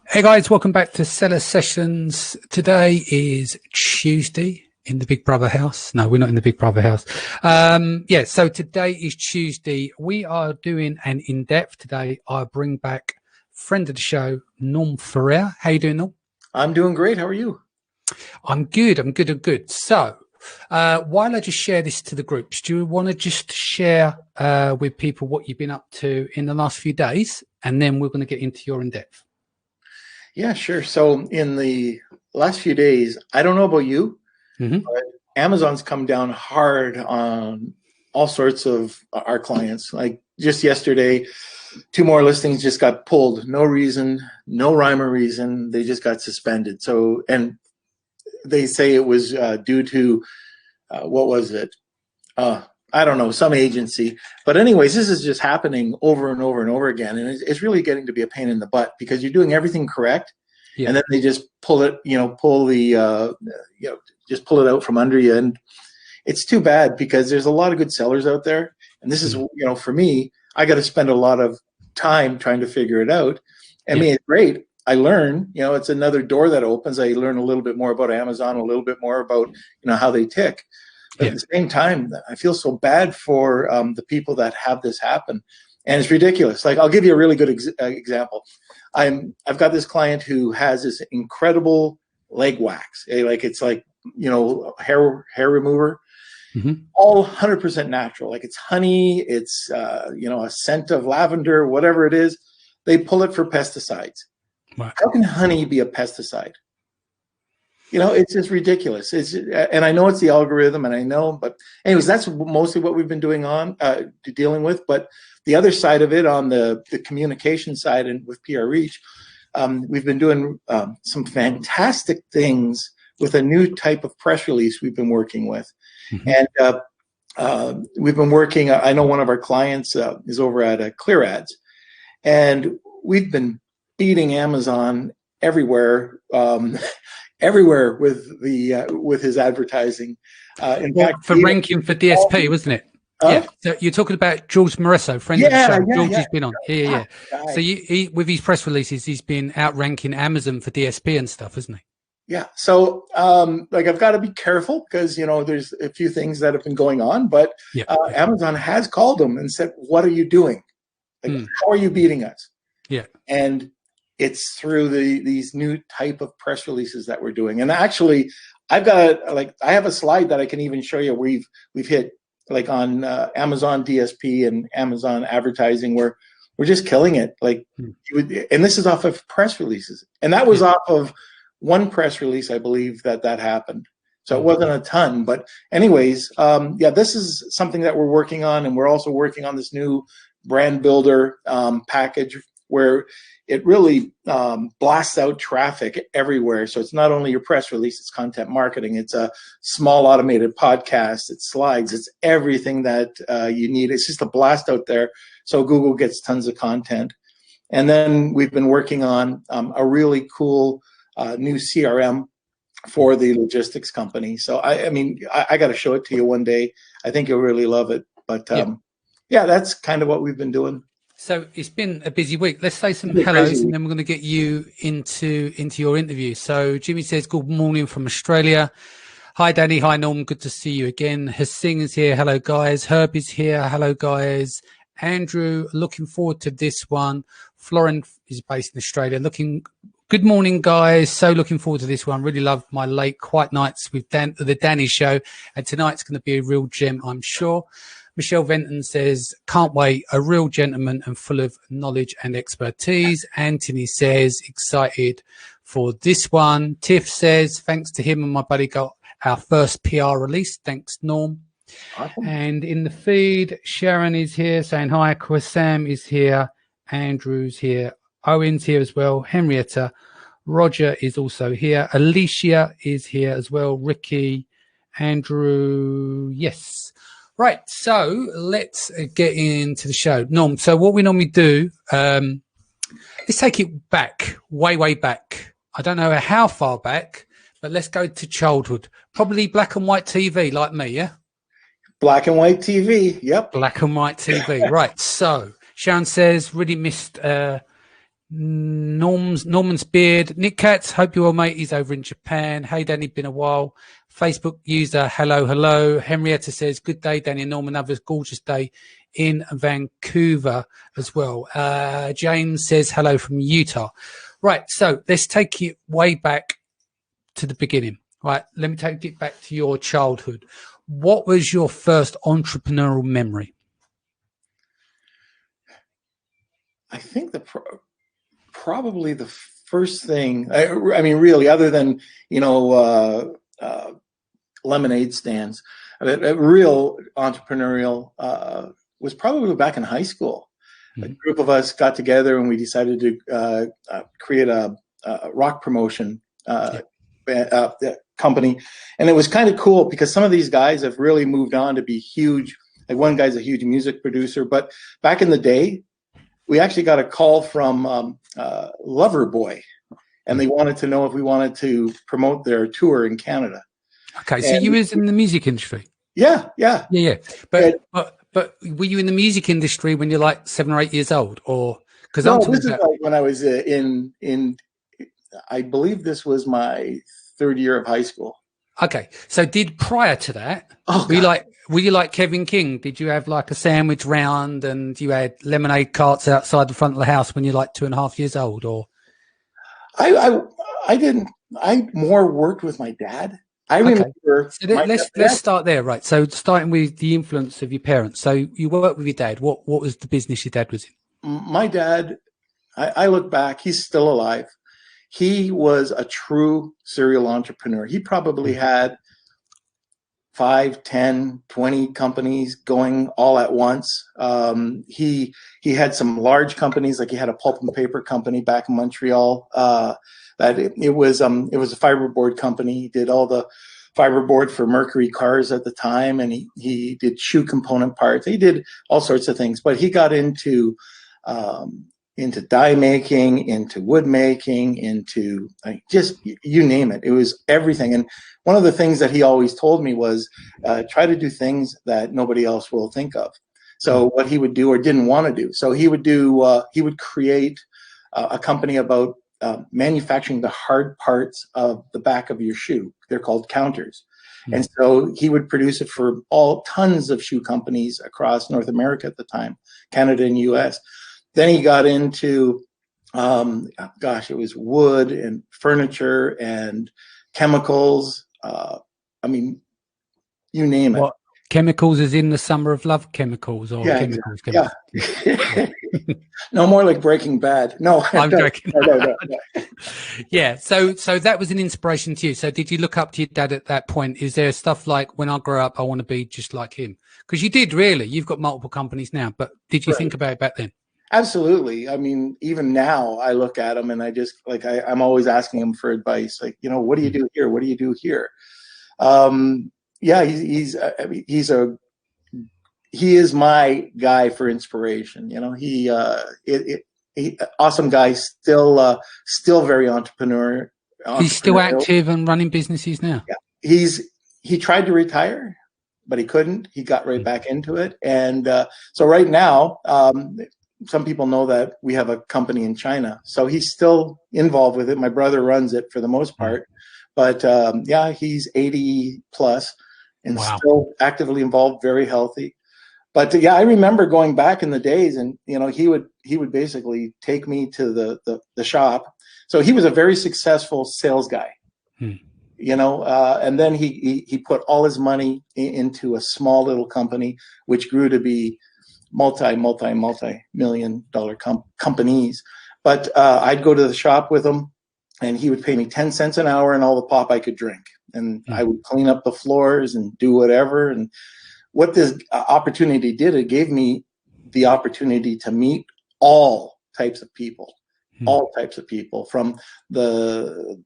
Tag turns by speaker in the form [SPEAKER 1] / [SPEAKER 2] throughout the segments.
[SPEAKER 1] Hey guys, welcome back to Seller Sessions. Today is Tuesday in the Big Brother house. No, we're not in the Big Brother house. So today is Tuesday. We are doing an in-depth today. I bring back friend of the show, Norm Farrar. How you doing, Norm?
[SPEAKER 2] I'm doing great. How are you?
[SPEAKER 1] I'm good. So while I just share this to the groups, do you want to just share with people what you've been up to in the last few days? And then we're going to get into your in-depth.
[SPEAKER 2] Yeah, sure. So in the last few days, I don't know about you, but Amazon's come down hard on all sorts of our clients. Like just yesterday, 2 more listings just got pulled. No reason, no rhyme or reason. They just got suspended. So, and they say it was due to, what was it? I don't know, some agency. But anyways, this is just happening over and over and over again. And it's really getting to be a pain in the butt because you're doing everything correct. Yeah. And then they just pull it, just pull it out from under you. And it's too bad because there's a lot of good sellers out there. And this is, for me, I got to spend a lot of time trying to figure it out. I mean, it's great. I learn, it's another door that opens. I learn a little bit more about Amazon, a little bit more about, how they tick. But at the same time, I feel so bad for the people that have this happen. And it's ridiculous. Like, I'll give you a really good example. I've got this client who has this incredible leg wax. It's like, hair remover, all 100% natural. Like it's honey, it's, a scent of lavender, whatever it is. They pull it for pesticides. Wow. How can honey be a pesticide? It's just ridiculous. And I know it's the algorithm, and I know, but anyways, that's mostly what we've been dealing with. But the other side of it, on the communication side and with PR Reach, we've been doing some fantastic things with a new type of press release we've been working with. And we've been working, I know one of our clients is over at Clear Ads, and we've been beating Amazon everywhere. Everywhere with his advertising. In fact,
[SPEAKER 1] for ranking for DSP, wasn't it? Yeah. So you're talking about George Moresso, friend of the show. George has been on. Yeah. So he, with his press releases, he's been outranking Amazon for DSP and stuff, hasn't he?
[SPEAKER 2] Yeah. So, I've got to be careful because, there's a few things that have been going on, but Amazon has called him and said, "What are you doing? How are you beating us?" Yeah. And it's through these new type of press releases that we're doing. And actually, I have a slide that I can even show you. We've hit like on Amazon DSP and Amazon advertising where we're just killing it. And this is off of press releases. And that was off of one press release, I believe, that happened. So it wasn't a ton. But anyways, this is something that we're working on. And we're also working on this new brand builder package where it really blasts out traffic everywhere. So it's not only your press release, it's content marketing. It's a small automated podcast. It's slides. It's everything that you need. It's just a blast out there. So Google gets tons of content. And then we've been working on a really cool new CRM for the logistics company. So I got to show it to you one day. I think you'll really love it. But that's kind of what we've been doing.
[SPEAKER 1] So it's been a busy week. Let's say some hellos, and then we're going to get you into your interview. So Jimmy says, "Good morning from Australia." Hi, Danny. Hi, Norm. Good to see you again. Hasing is here. Hello, guys. Herb is here. Hello, guys. Andrew, looking forward to this one. Florin is based in Australia. Good morning, guys. So looking forward to this one. Really love my late quiet nights with the Danny show. And tonight's going to be a real gem, I'm sure. Michelle Venton says, "Can't wait, a real gentleman and full of knowledge and expertise." Anthony says, "Excited for this one." Tiff says, "Thanks to him and my buddy got our first PR release. Thanks, Norm." Awesome. And in the feed, Sharon is here saying hi. Sam is here. Andrew's here. Owen's here as well. Henrietta. Roger is also here. Alicia is here as well. Ricky. Andrew. Yes. Right, so let's get into the show. Norm, so what we normally do, let's take it back, way back. I don't know how far back, but let's go to childhood. Probably black and white TV like me, yeah?
[SPEAKER 2] Black and white TV, yep.
[SPEAKER 1] Black and white TV, right. So Sharon says, really missed Norman's beard. Nick Katz, hope you're well, mate. He's over in Japan. Hey, Danny, been a while. Facebook user, hello. Henrietta says, good day, Danny and Norman. Have a gorgeous day in Vancouver as well. James says, hello from Utah. Right, so let's take it way back to the beginning. Right, let me take it back to your childhood. What was your first entrepreneurial memory?
[SPEAKER 2] I think probably the first thing, I mean, really, other than, lemonade stands, a real entrepreneurial was probably back in high school. A group of us got together and we decided to create a rock promotion company. And it was kind of cool because some of these guys have really moved on to be huge. Like one guy's a huge music producer, but back in the day, we actually got a call from Loverboy, and they wanted to know if we wanted to promote their tour in Canada.
[SPEAKER 1] Okay, so you was in the music industry.
[SPEAKER 2] Yeah.
[SPEAKER 1] But were you in the music industry when you're like 7 or 8 years old, or because
[SPEAKER 2] no? This is like when I was in. I believe this was my 3rd year of high school.
[SPEAKER 1] Okay, so prior to that, were you like Kevin King? Did you have like a sandwich round and you had lemonade carts outside the front of the house when you're like 2.5 years old, or?
[SPEAKER 2] I didn't. I more worked with my dad. I remember.
[SPEAKER 1] So let's start there, right? So starting with the influence of your parents. So you worked with your dad. What was the business your dad was in?
[SPEAKER 2] My dad, I look back, he's still alive. He was a true serial entrepreneur. He probably had 5, 10, 20 companies going all at once. He had some large companies, like he had a pulp and paper company back in Montreal. It was a fiberboard company. He did all the fiberboard for Mercury cars at the time, and he did shoe component parts. He did all sorts of things, but he got into die making, into wood making, into just you name it. It was everything. And one of the things that he always told me was try to do things that nobody else will think of. So what he would do or didn't want to do. So he would create a company about manufacturing the hard parts of the back of your shoe. They're called counters. And so he would produce it for tons of shoe companies across North America at the time, Canada and US. Then he got into, it was wood and furniture and chemicals. I mean, you name it.
[SPEAKER 1] What, chemicals is in the Summer of Love chemicals, or chemicals?
[SPEAKER 2] Yeah. No, more like Breaking Bad. No,
[SPEAKER 1] I'm joking.
[SPEAKER 2] No.
[SPEAKER 1] Yeah. So that was an inspiration to you. So did you look up to your dad at that point? Is there stuff like, when I grow up, I want to be just like him? Because you did, really. You've got multiple companies now, but did you think about it back then?
[SPEAKER 2] Absolutely. I mean, even now I look at him and I just I'm always asking him for advice. Like, what do you do here? What do you do here? He is my guy for inspiration. He awesome guy, still very entrepreneurial.
[SPEAKER 1] He's still active and running businesses now.
[SPEAKER 2] Yeah. He tried to retire, but he couldn't. He got right back into it. And so right now, some people know that we have a company in China. So he's still involved with it. My brother runs it for the most part. But he's 80 plus and still actively involved, very healthy. But I remember going back in the days, and he would basically take me to the shop. So he was a very successful sales guy, and then he put all his money into a small little company, which grew to be multi-million dollar companies. But I'd go to the shop with him, and he would pay me 10 cents an hour and all the pop I could drink, and I would clean up the floors and do whatever. And what this opportunity did, it gave me the opportunity to meet all types of people, from the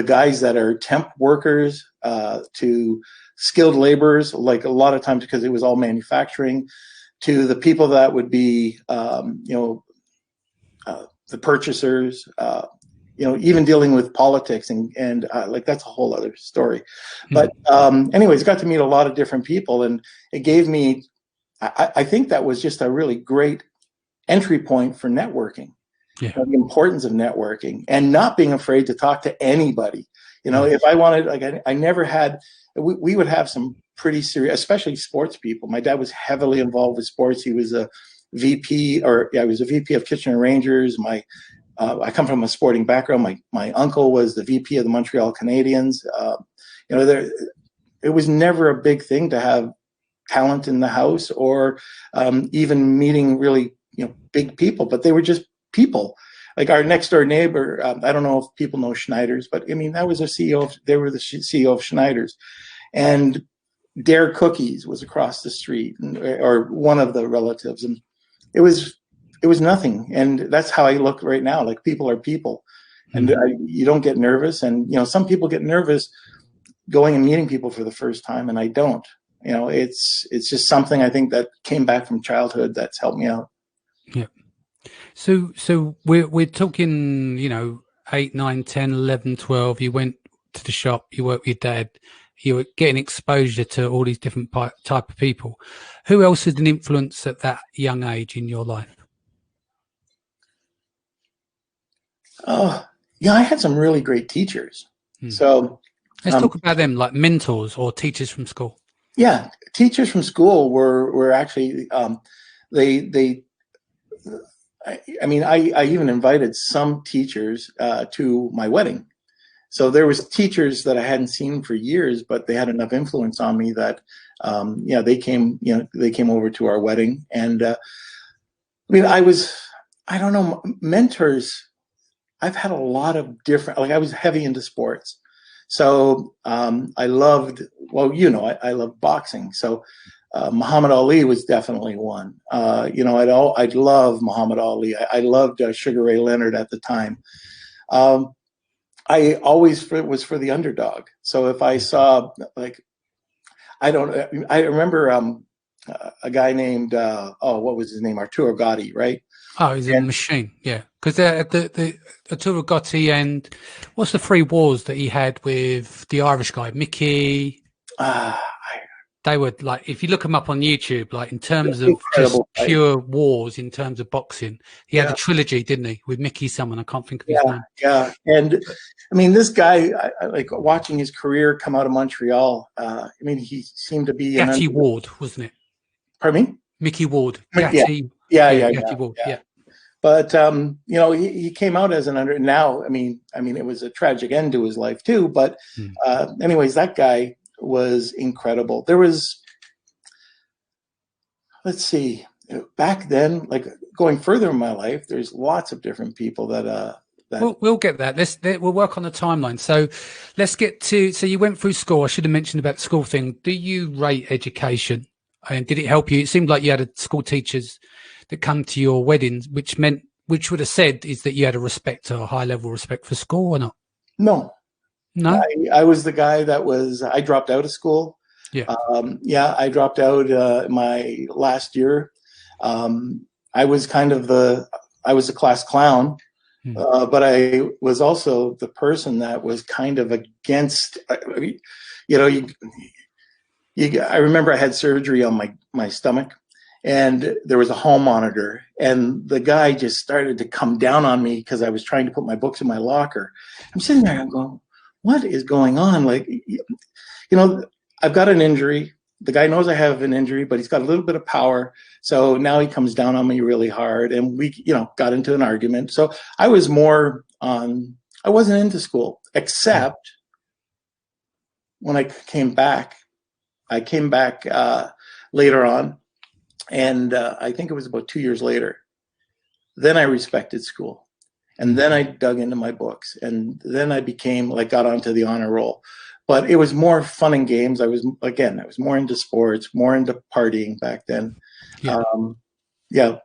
[SPEAKER 2] guys that are temp workers to skilled laborers, like a lot of times, because it was all manufacturing, to the people that would be, the purchasers, even dealing with politics and that's a whole other story. But anyways, got to meet a lot of different people, and it gave me, I think that was just a really great entry point for networking.
[SPEAKER 1] Yeah.
[SPEAKER 2] The importance of networking and not being afraid to talk to anybody. If I wanted, like, I never had, we would have some pretty serious, especially sports people. My dad was heavily involved with sports. He was a VP, he was a VP of Kitchener Rangers. I come from a sporting background. My uncle was the VP of the Montreal Canadiens. It was never a big thing to have talent in the house or even meeting really, big people, but they were just people. Like our next door neighbor, I don't know if people know Schneider's, but I mean, that was they were the CEO of Schneider's. And Dare Cookies was across the street, or one of the relatives. And it was nothing. And that's how I look right now. Like, people are people. And you don't get nervous. And, some people get nervous going and meeting people for the first time, and I don't. It's just something I think that came back from childhood that's helped me out.
[SPEAKER 1] Yeah. So we're talking, 8, 9, 10, 11, 12. You went to the shop, you worked with your dad, you were getting exposure to all these different type of people. Who else had an influence at that young age in your life?
[SPEAKER 2] Oh, yeah, I had some really great teachers. So
[SPEAKER 1] let's talk about them, like mentors or teachers from school.
[SPEAKER 2] Yeah, teachers from school were actually I even invited some teachers to my wedding. So there was teachers that I hadn't seen for years, but they had enough influence on me that they came over to our wedding. And I don't know, mentors. I've had a lot of different, like, I was heavy into sports. So I loved, I loved boxing. So Muhammad Ali was definitely one. I'd love Muhammad Ali. I loved Sugar Ray Leonard at the time. I always was for the underdog. So if I saw, like, I remember a guy named, what was his name? Arturo Gatti, right?
[SPEAKER 1] Oh, he's a machine, yeah. Because the Arturo Gatti, and what's the 3 wars that he had with the Irish guy, Mickey? They were, like, if you look them up on YouTube, like, in terms of just pure wars, in terms of boxing, he had a trilogy, didn't he, with Mickey someone, I can't think of his name.
[SPEAKER 2] Yeah, and I mean, this guy, I like watching his career come out of Montreal. He seemed to be
[SPEAKER 1] Gatti Ward, wasn't it?
[SPEAKER 2] Pardon me?
[SPEAKER 1] Mickey Ward. Gatti.
[SPEAKER 2] Yeah.
[SPEAKER 1] Ward, yeah.
[SPEAKER 2] But he came out as an under. Now, it was a tragic end to his life too. But anyways, that guy was incredible. There was, let's see, back then, like, going further in my life, there's lots of different people that.
[SPEAKER 1] We'll get that. We'll work on the timeline. So let's get to. So you went through school. I should have mentioned about the school thing. Do you rate education? And did it help you? It seemed like you had school teachers that come to your weddings, which would have said is that you had a high level respect for school, or not?
[SPEAKER 2] No. I was the guy I dropped out of school.
[SPEAKER 1] Yeah.
[SPEAKER 2] I dropped out my last year. I was I was a class clown, but I was also the person that was kind of against, I remember I had surgery on my stomach, and there was a hall monitor, and the guy just started to come down on me because I was trying to put my books in my locker. I'm sitting there, I'm going, what is going on? Like, I've got an injury. The guy knows I have an injury, but he's got a little bit of power. So now he comes down on me really hard, and we, got into an argument. So I was I wasn't into school, except when I came back. I came back later on, and I think it was about 2 years later. Then I respected school, and then I dug into my books, and then I got onto the honor roll. But it was more fun and games. I was more into sports, more into partying back then.
[SPEAKER 1] Yeah.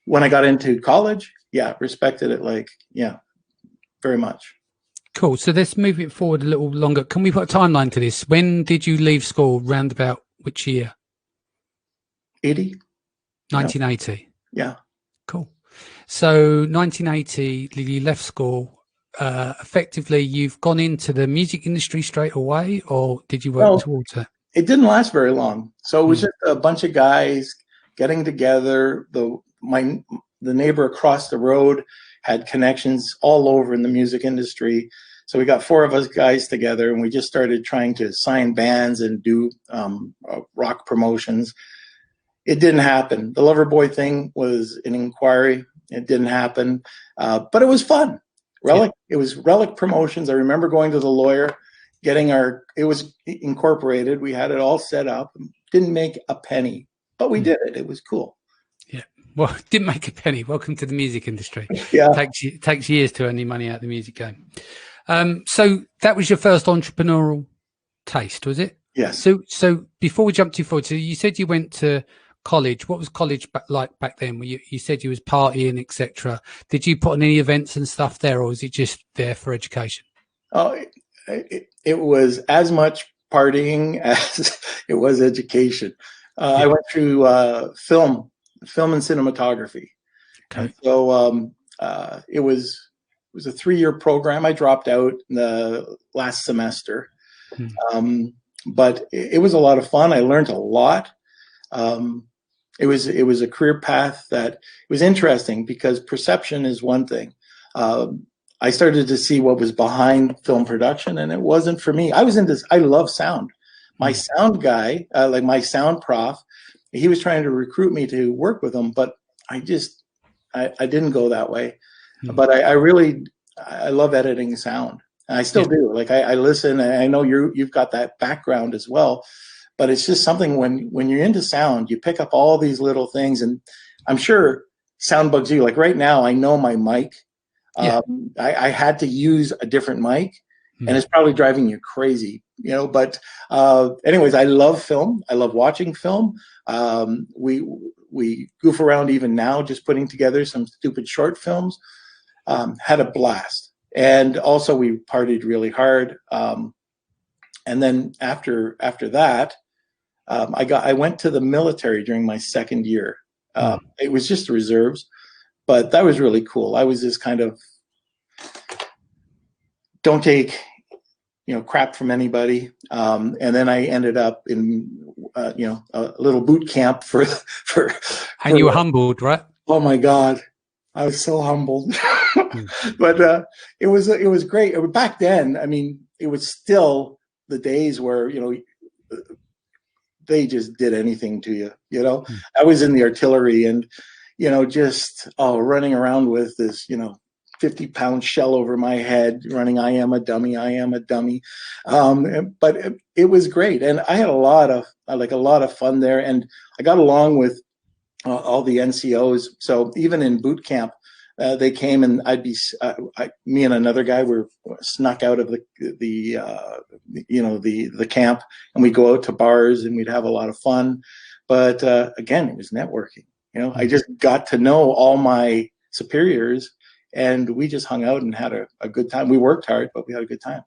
[SPEAKER 2] When I got into college, respected it, very much.
[SPEAKER 1] Cool. So let's move it forward a little longer. Can we put a timeline to this? When did you leave school? Round about which year? 1980.
[SPEAKER 2] Yeah.
[SPEAKER 1] Cool. So 1980, you left school. Effectively, you've gone into the music industry straight away, or did you work towards it?
[SPEAKER 2] It didn't last very long. So it was just a bunch of guys getting together. The the neighbor across the road had connections all over in the music industry. So we got 4 of us guys together, and we just started trying to sign bands and do rock promotions. It didn't happen. The Loverboy thing was an inquiry. It didn't happen, but it was fun. It was Relic Promotions. I remember going to the lawyer, getting it was incorporated. We had it all set up. Didn't make a penny, but we did it. It was cool.
[SPEAKER 1] Yeah. Well, didn't make a penny. Welcome to the music industry.
[SPEAKER 2] Yeah.
[SPEAKER 1] Takes years to earn any money out of the music game. So that was your first entrepreneurial taste, was it?
[SPEAKER 2] Yes.
[SPEAKER 1] So before we jump too forward, so you said you went to college. What was college like back then? You said you was partying, etc. Did you put on any events and stuff there, or was it just there for education?
[SPEAKER 2] Oh, it was as much partying as it was education. I went through film and cinematography. Okay. And so it was a 3-year program. I dropped out in the last semester, but it was a lot of fun. I learned a lot. It was a career path that was interesting because perception is one thing. I started to see what was behind film production, and it wasn't for me. I love sound. My sound guy, like my sound prof, he was trying to recruit me to work with him, but I didn't go that way. But I love editing sound. And I still do. Like I listen, and I know you've got that background as well. But it's just something when you're into sound, you pick up all these little things, and I'm sure sound bugs you. Like right now, I know my mic. I had to use a different mic, and it's probably driving you crazy, But anyways, I love film. I love watching film. We goof around even now, just putting together some stupid short films. Had a blast, and also we partied really hard. And then after that, I went to the military during my second year. It was just the reserves, but that was really cool. I was this kind of don't take crap from anybody, and then I ended up in a little boot camp for.
[SPEAKER 1] And you were humbled, right?
[SPEAKER 2] Oh my God, I was so humbled. But it was great. Back then, I mean, it was still the days where they just did anything to you. I was in the artillery, and just running around with this 50-pound shell over my head, running I am a dummy. But it was great, and I had a lot of fun there, and I got along with all the NCOs. So even in boot camp, they came, and me and another guy were snuck out of the camp, and we'd go out to bars, and we'd have a lot of fun. But again, it was networking. I just got to know all my superiors, and we just hung out and had a good time. We worked hard, but we had a good time.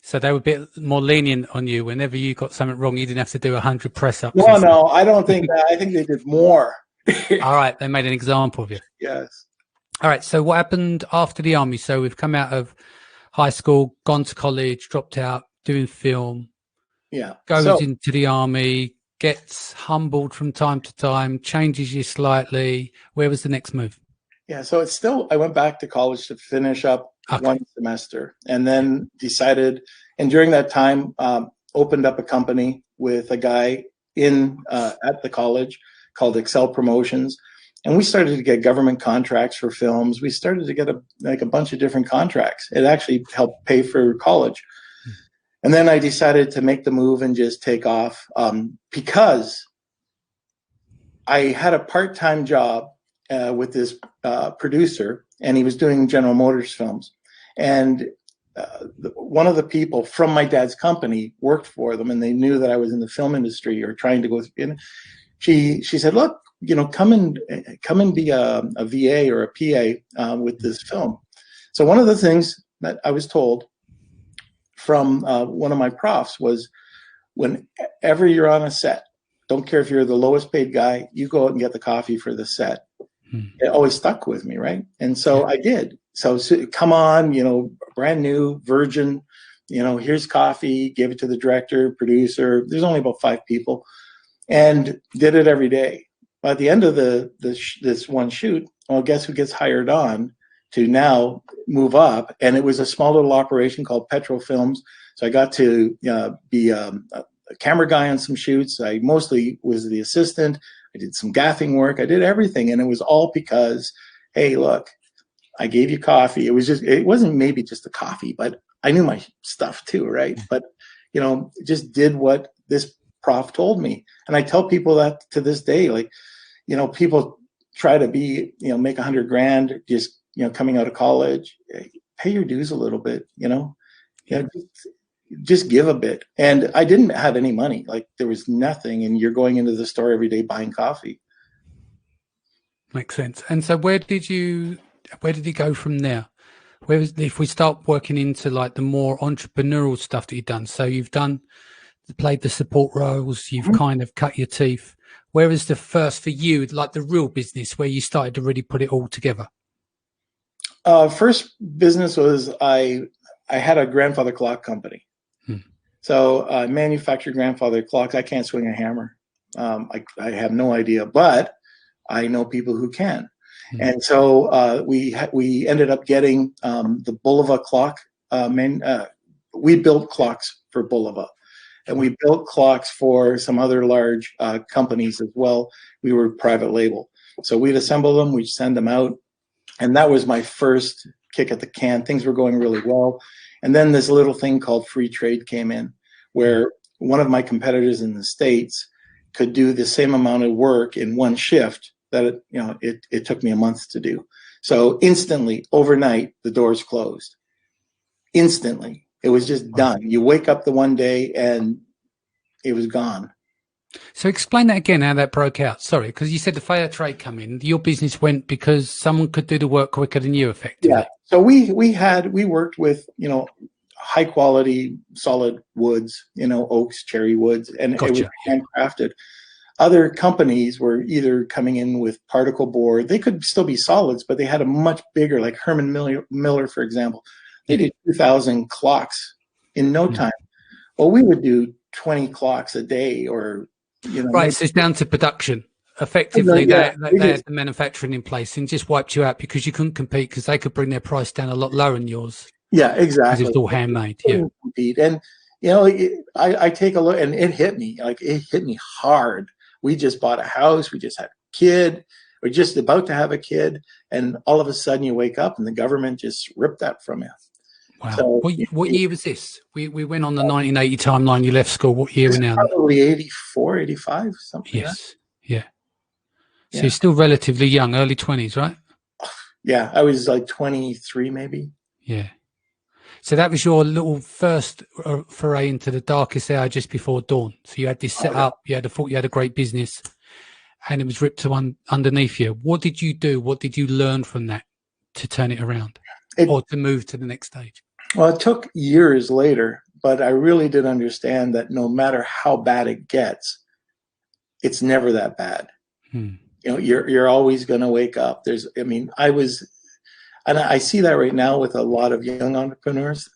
[SPEAKER 1] So they were a bit more lenient on you. Whenever you got something wrong, you didn't have to do 100 press-ups.
[SPEAKER 2] No, I don't think that. I think they did more.
[SPEAKER 1] All right, they made an example of you.
[SPEAKER 2] Yes.
[SPEAKER 1] All right, so what happened after the army? So we've come out of high school, gone to college, dropped out, doing film.
[SPEAKER 2] Yeah.
[SPEAKER 1] Goes into the army, gets humbled from time to time, changes you slightly. Where was the next move?
[SPEAKER 2] Yeah, so I went back to college to finish up one semester, and then decided, and during that time, opened up a company with a guy at the college called Excel Promotions. And we started to get government contracts for films. We started to get a bunch of different contracts. It actually helped pay for college. And then I decided to make the move and just take off because I had a part-time job with this producer, and he was doing General Motors films. And one of the people from my dad's company worked for them, and they knew that I was in the film industry or trying to go in. She said, "Look, come and be a VA or a PA with this film." So one of the things that I was told from one of my profs was, whenever you're on a set, don't care if you're the lowest paid guy, you go out and get the coffee for the set. It always stuck with me, right? And so I did. So come on, brand new, virgin, here's coffee, gave it to the director, producer. There's only about 5 people, and did it every day. At the end of this one shoot, well, guess who gets hired on to now move up? And it was a small little operation called Petro Films. So I got to be a camera guy on some shoots. I mostly was the assistant. I did some gaffing work. I did everything. And it was all because, hey, look, I gave you coffee. It wasn't maybe just the coffee, but I knew my stuff too, right? But, just did what this prof told me. And I tell people that to this day, like, people try to be, make $100,000 just, coming out of college, pay your dues a little bit, just give a bit. And I didn't have any money. Like, there was nothing. And you're going into the store every day buying coffee.
[SPEAKER 1] Makes sense. And so where did you go from there? If we start working into like the more entrepreneurial stuff that you've done, so you've played the support roles, you've kind of cut your teeth. Where is the first for you, like the real business, where you started to really put it all together?
[SPEAKER 2] First business was I had a grandfather clock company. So I manufactured grandfather clocks. I can't swing a hammer. I have no idea, but I know people who can. And so we ended up getting the Bulova clock. We built clocks for Bulova, and we built clocks for some other large companies as well. We were private label. So we'd assemble them, we'd send them out. And that was my first kick at the can. Things were going really well. And then this little thing called free trade came in, where one of my competitors in the States could do the same amount of work in one shift that it took me a month to do. So instantly, overnight, the doors closed. Instantly. It was just done. You wake up the one day and it was gone.
[SPEAKER 1] So explain that again, how that broke out. Sorry, because you said the fair trade come in. Your business went because someone could do the work quicker than you, effectively.
[SPEAKER 2] Yeah. So we worked with, high quality solid woods, oaks, cherry woods, and
[SPEAKER 1] Gotcha.
[SPEAKER 2] It was handcrafted. Other companies were either coming in with particle board. They could still be solids, but they had a much bigger, like Herman Miller, for example. They did 2,000 clocks in no time. Well, we would do 20 clocks a day, or
[SPEAKER 1] right. So it's down to production. Effectively, they had the manufacturing in place and just wiped you out because you couldn't compete because they could bring their price down a lot lower than yours.
[SPEAKER 2] Yeah, exactly.
[SPEAKER 1] Because it's all handmade. Yeah.
[SPEAKER 2] Compete. And I take a look, and it hit me. Like, it hit me hard. We just bought a house. We just had a kid. We're just about to have a kid, and all of a sudden you wake up and the government just ripped that from you.
[SPEAKER 1] Wow. So, what year was this? We went on the 1980 timeline. You left school. What year are we now?
[SPEAKER 2] Probably 84, 85, something.
[SPEAKER 1] Yes. Yeah. So you're still relatively young, early 20s, right?
[SPEAKER 2] Yeah, I was like 23 maybe.
[SPEAKER 1] Yeah. So that was your little first foray into the darkest hour just before dawn. So you had this set up, you had a great business, and it was ripped to underneath you. What did you do? What did you learn from that to turn it around or to move to the next stage?
[SPEAKER 2] Well, it took years later, but I really did understand that no matter how bad it gets, it's never that bad. You're always going to wake up. And I see that right now with a lot of young entrepreneurs.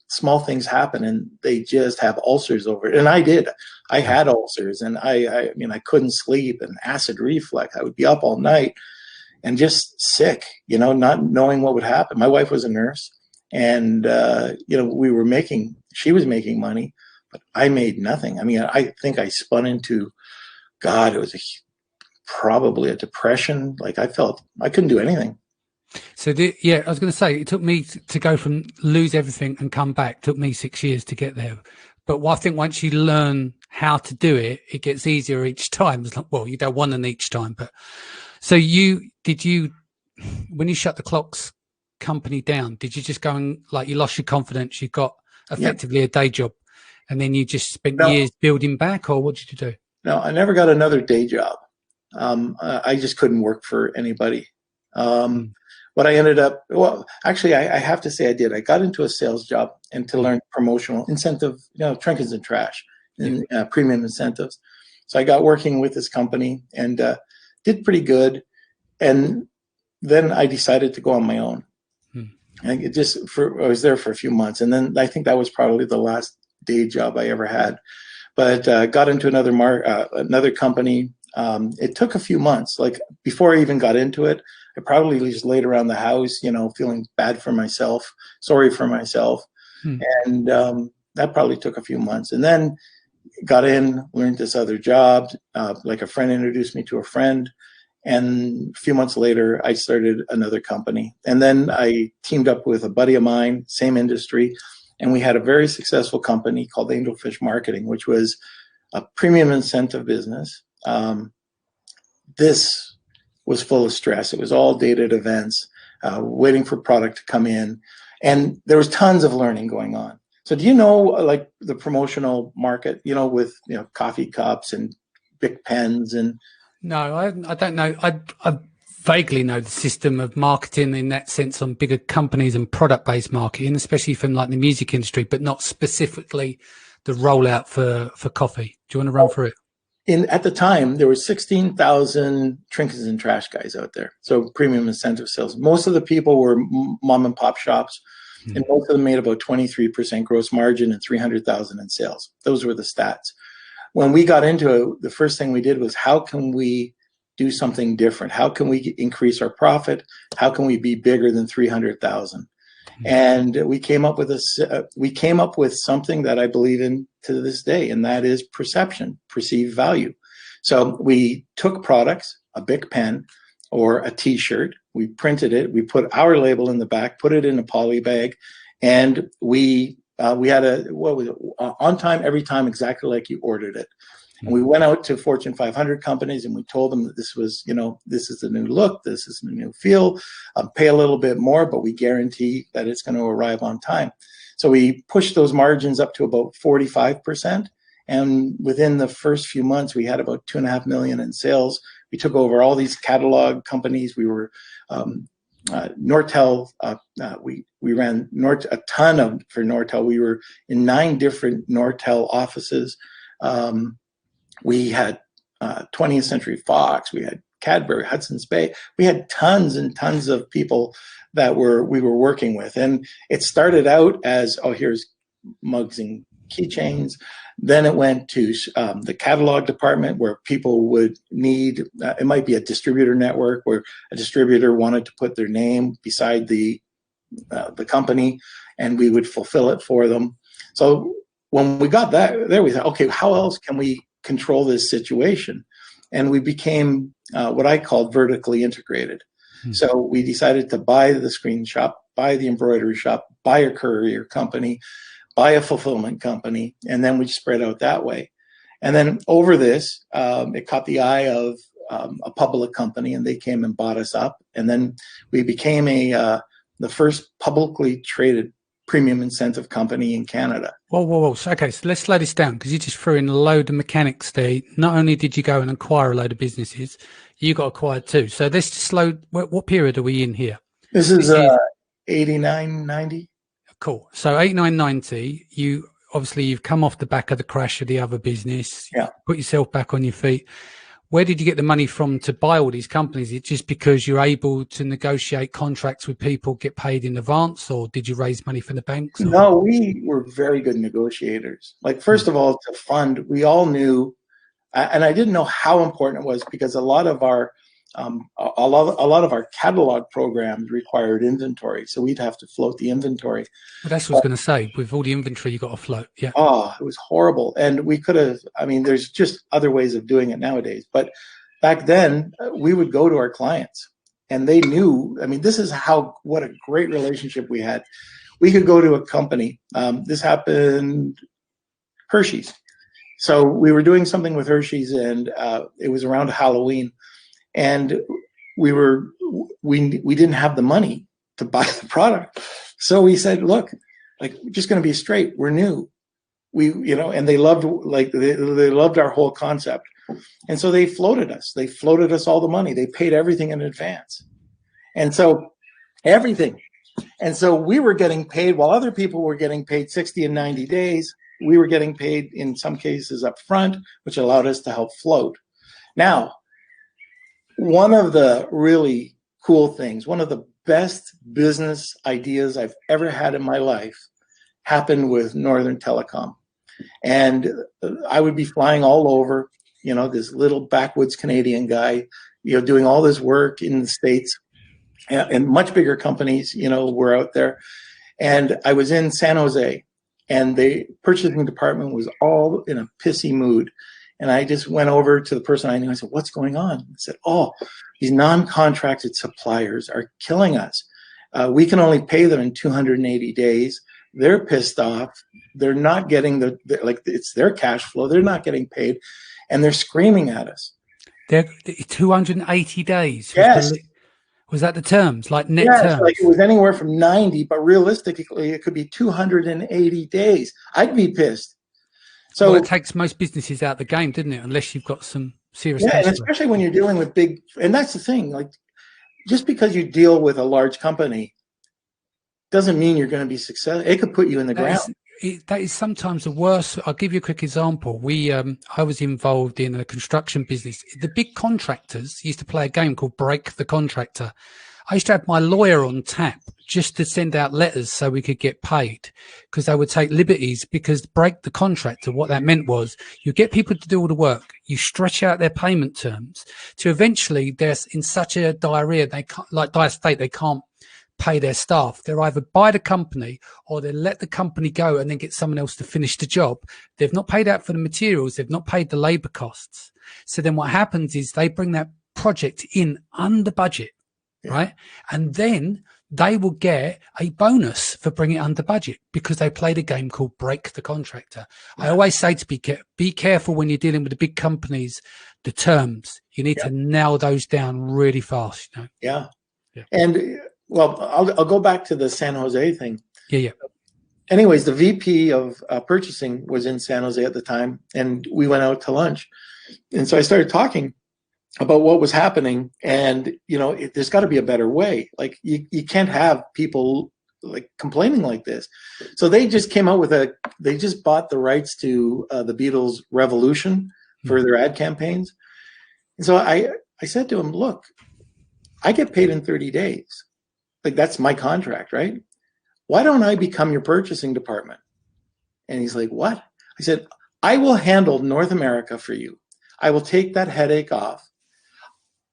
[SPEAKER 2] Small things happen and they just have ulcers over it. And I did. I had ulcers, and I couldn't sleep, and acid reflux. I would be up all night and just sick, not knowing what would happen. My wife was a nurse, and she was making money, but I made nothing. I think I spun into, it was probably a depression. Like, I felt I couldn't do anything.
[SPEAKER 1] So I was going to say, it took me to go from lose everything and come back. It took me 6 years to get there. But I think once you learn how to do it, it gets easier each time. It's like, well, you don't want an each time, but so when you shut the clocks company down, did you just go and you lost your confidence? You got effectively a day job, and then you just spent years building back, or what did you do?
[SPEAKER 2] No, I never got another day job. I just couldn't work for anybody. What I ended up, actually, I have to say I did. I got into a sales job and to learn promotional incentive, trinkets and trash, and premium incentives. So I got working with this company and did pretty good. And then I decided to go on my own. I was there for a few months. And then I think that was probably the last day job I ever had. But got into another company. It took a few months. Like, before I even got into it, I probably just laid around the house, feeling bad for myself, sorry for myself. And that probably took a few months. And then got in, learned this other job. Like a friend introduced me to a friend. And a few months later, I started another company. And then I teamed up with a buddy of mine, same industry. And we had a very successful company called Angelfish Marketing, which was a premium incentive business. This was full of stress. It was all dated events, waiting for product to come in. And there was tons of learning going on. So do you know, like the promotional market, with, coffee cups and Bic pens and...
[SPEAKER 1] No, I don't know. I vaguely know the system of marketing in that sense on bigger companies and product-based marketing, especially from like the music industry, but not specifically the rollout for coffee. Do you want to run through it?
[SPEAKER 2] At the time, there were 16,000 trinkets and trash guys out there. So premium incentive sales. Most of the people were mom and pop shops, and most of them made about 23% gross margin and 300,000 in sales. Those were the stats. When we got into it, the first thing we did was, how can we do something different? How can we increase our profit? How can we be bigger than 300,000? And we came up with something that I believe in to this day, and that is perception, perceived value. So we took products, a Bic pen or a T-shirt, we printed it, we put our label in the back, put it in a poly bag, and we had on time, every time, exactly like you ordered it. And we went out to Fortune 500 companies and we told them that this was, this is the new look, this is the new feel, pay a little bit more, but we guarantee that it's going to arrive on time. So we pushed those margins up to about 45%. And within the first few months, we had about $2.5 million in sales. We took over all these catalog companies. We were Nortel. We ran a ton for Nortel. We were in 9 different Nortel offices. We had 20th Century Fox. We had Cadbury, Hudson's Bay. We had tons and tons of people that we were working with. And it started out as, here's mugs and keychains. Then it went to the catalog department, where people would need, it might be a distributor network where a distributor wanted to put their name beside the company, and we would fulfill it for them. So when we got that, there we thought, okay, how else can we control this situation? And we became what I called vertically integrated. So we decided to buy the screen shop, buy the embroidery shop, buy a courier company, buy a fulfillment company, and then we spread out that way. And then over this, it caught the eye of a public company, and they came and bought us up. And then we became the first publicly traded premium incentive company in Canada.
[SPEAKER 1] Whoa. So, okay, so let's slow this down, because you just threw in a load of mechanics there. Not only did you go and acquire a load of businesses, you got acquired too. So let's just slow. What period are we in here?
[SPEAKER 2] This is 89, 90.
[SPEAKER 1] Cool. So 89, 90, you've come off the back of the crash of the other business.
[SPEAKER 2] Yeah.
[SPEAKER 1] Put yourself back on your feet. Where did you get the money from to buy all these companies? Is it just because you're able to negotiate contracts with people, get paid in advance, or did you raise money from the banks? Or?
[SPEAKER 2] No, we were very good negotiators. Like, first of all, to fund, we all knew, and I didn't know how important it was, because a lot of our catalog programs required inventory, so we'd have to float the inventory.
[SPEAKER 1] Well, that's what I was going to say. With all the inventory, you got to float. Yeah.
[SPEAKER 2] Oh, it was horrible, and we could have. I mean, there's just other ways of doing it nowadays, but back then we would go to our clients, and they knew. I mean, this is what a great relationship we had. We could go to a company. This happened, Hershey's. So we were doing something with Hershey's, and it was around Halloween. And we didn't have the money to buy the product. So we said, look, like, we're just going to be straight. We're new. And they loved, they loved our whole concept. And so they floated us. They floated us all the money. They paid everything in advance. And so everything. And so we were getting paid while other people were getting paid 60 and 90 days. We were getting paid in some cases up front, which allowed us to help float. Now, one of the really cool things, one of the best business ideas I've ever had in my life happened with Northern Telecom. And I would be flying all over, this little backwoods Canadian guy, doing all this work in the States. and much bigger companies, were out there. And I was in San Jose, and the purchasing department was all in a pissy mood. And I just went over to the person I knew. I said, "What's going on?" I said, "Oh, these non-contracted suppliers are killing us. We can only pay them in 280 days. They're pissed off. They're not getting it's their cash flow. They're not getting paid, and they're screaming at us."
[SPEAKER 1] They're 280 days.
[SPEAKER 2] Yes.
[SPEAKER 1] Was that the terms, like net terms?
[SPEAKER 2] Like it was anywhere from 90, but realistically, it could be 280 days. I'd be pissed. So
[SPEAKER 1] it takes most businesses out of the game, didn't it? Unless you've got some serious.
[SPEAKER 2] Yeah, and especially when you're dealing with big, and that's the thing. Like, just because you deal with a large company doesn't mean you're going to be successful. It could put you in the ground.
[SPEAKER 1] That is sometimes the worst. I'll give you a quick example. I was involved in a construction business. The big contractors used to play a game called Break the Contractor. I used to have my lawyer on tap just to send out letters so we could get paid, because they would take liberties. Because break the contractor, what that meant was you get people to do all the work, you stretch out their payment terms to eventually they're in such a dire state they can't pay their staff. They're either buy the company or they let the company go and then get someone else to finish the job. They've not paid out for the materials. They've not paid the labor costs. So then what happens is they bring that project in under budget, right? And then they will get a bonus for bringing it under budget because they played a game called Break the Contractor. I always say to be careful when you're dealing with the big companies, the terms. You need to nail those down really fast.
[SPEAKER 2] Yeah. And well, I'll go back to the San Jose thing.
[SPEAKER 1] Yeah.
[SPEAKER 2] Anyways, the VP of purchasing was in San Jose at the time, and we went out to lunch. And so I started talking about what was happening, and there's got to be a better way. Like you can't have people like complaining like this. So they just came out with they just bought the rights to the Beatles' Revolution for their ad campaigns. And so I said to him, "Look, I get paid in 30 days. Like that's my contract, right? Why don't I become your purchasing department?" And he's like, "What?" I said, "I will handle North America for you. I will take that headache off.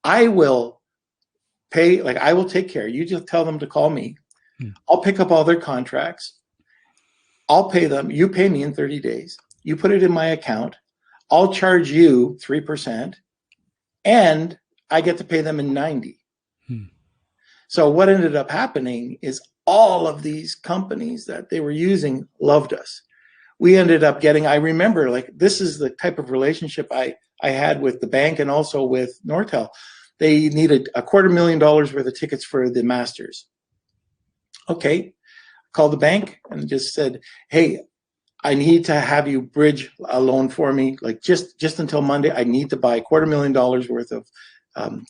[SPEAKER 2] I will pay, I will take care. You just tell them to call me. I'll pick up all their contracts. I'll pay them. You pay me in 30 days. You put it in my account. I'll charge you 3%, and I get to pay them in 90. So what ended up happening is all of these companies that they were using loved us. We ended up getting, I remember, this is the type of relationship I had with the bank and also with Nortel. They needed $250,000 worth of tickets for the Masters. Okay, called the bank and just said, "Hey, I need to have you bridge a loan for me, just until Monday. I need to buy $250,000 worth of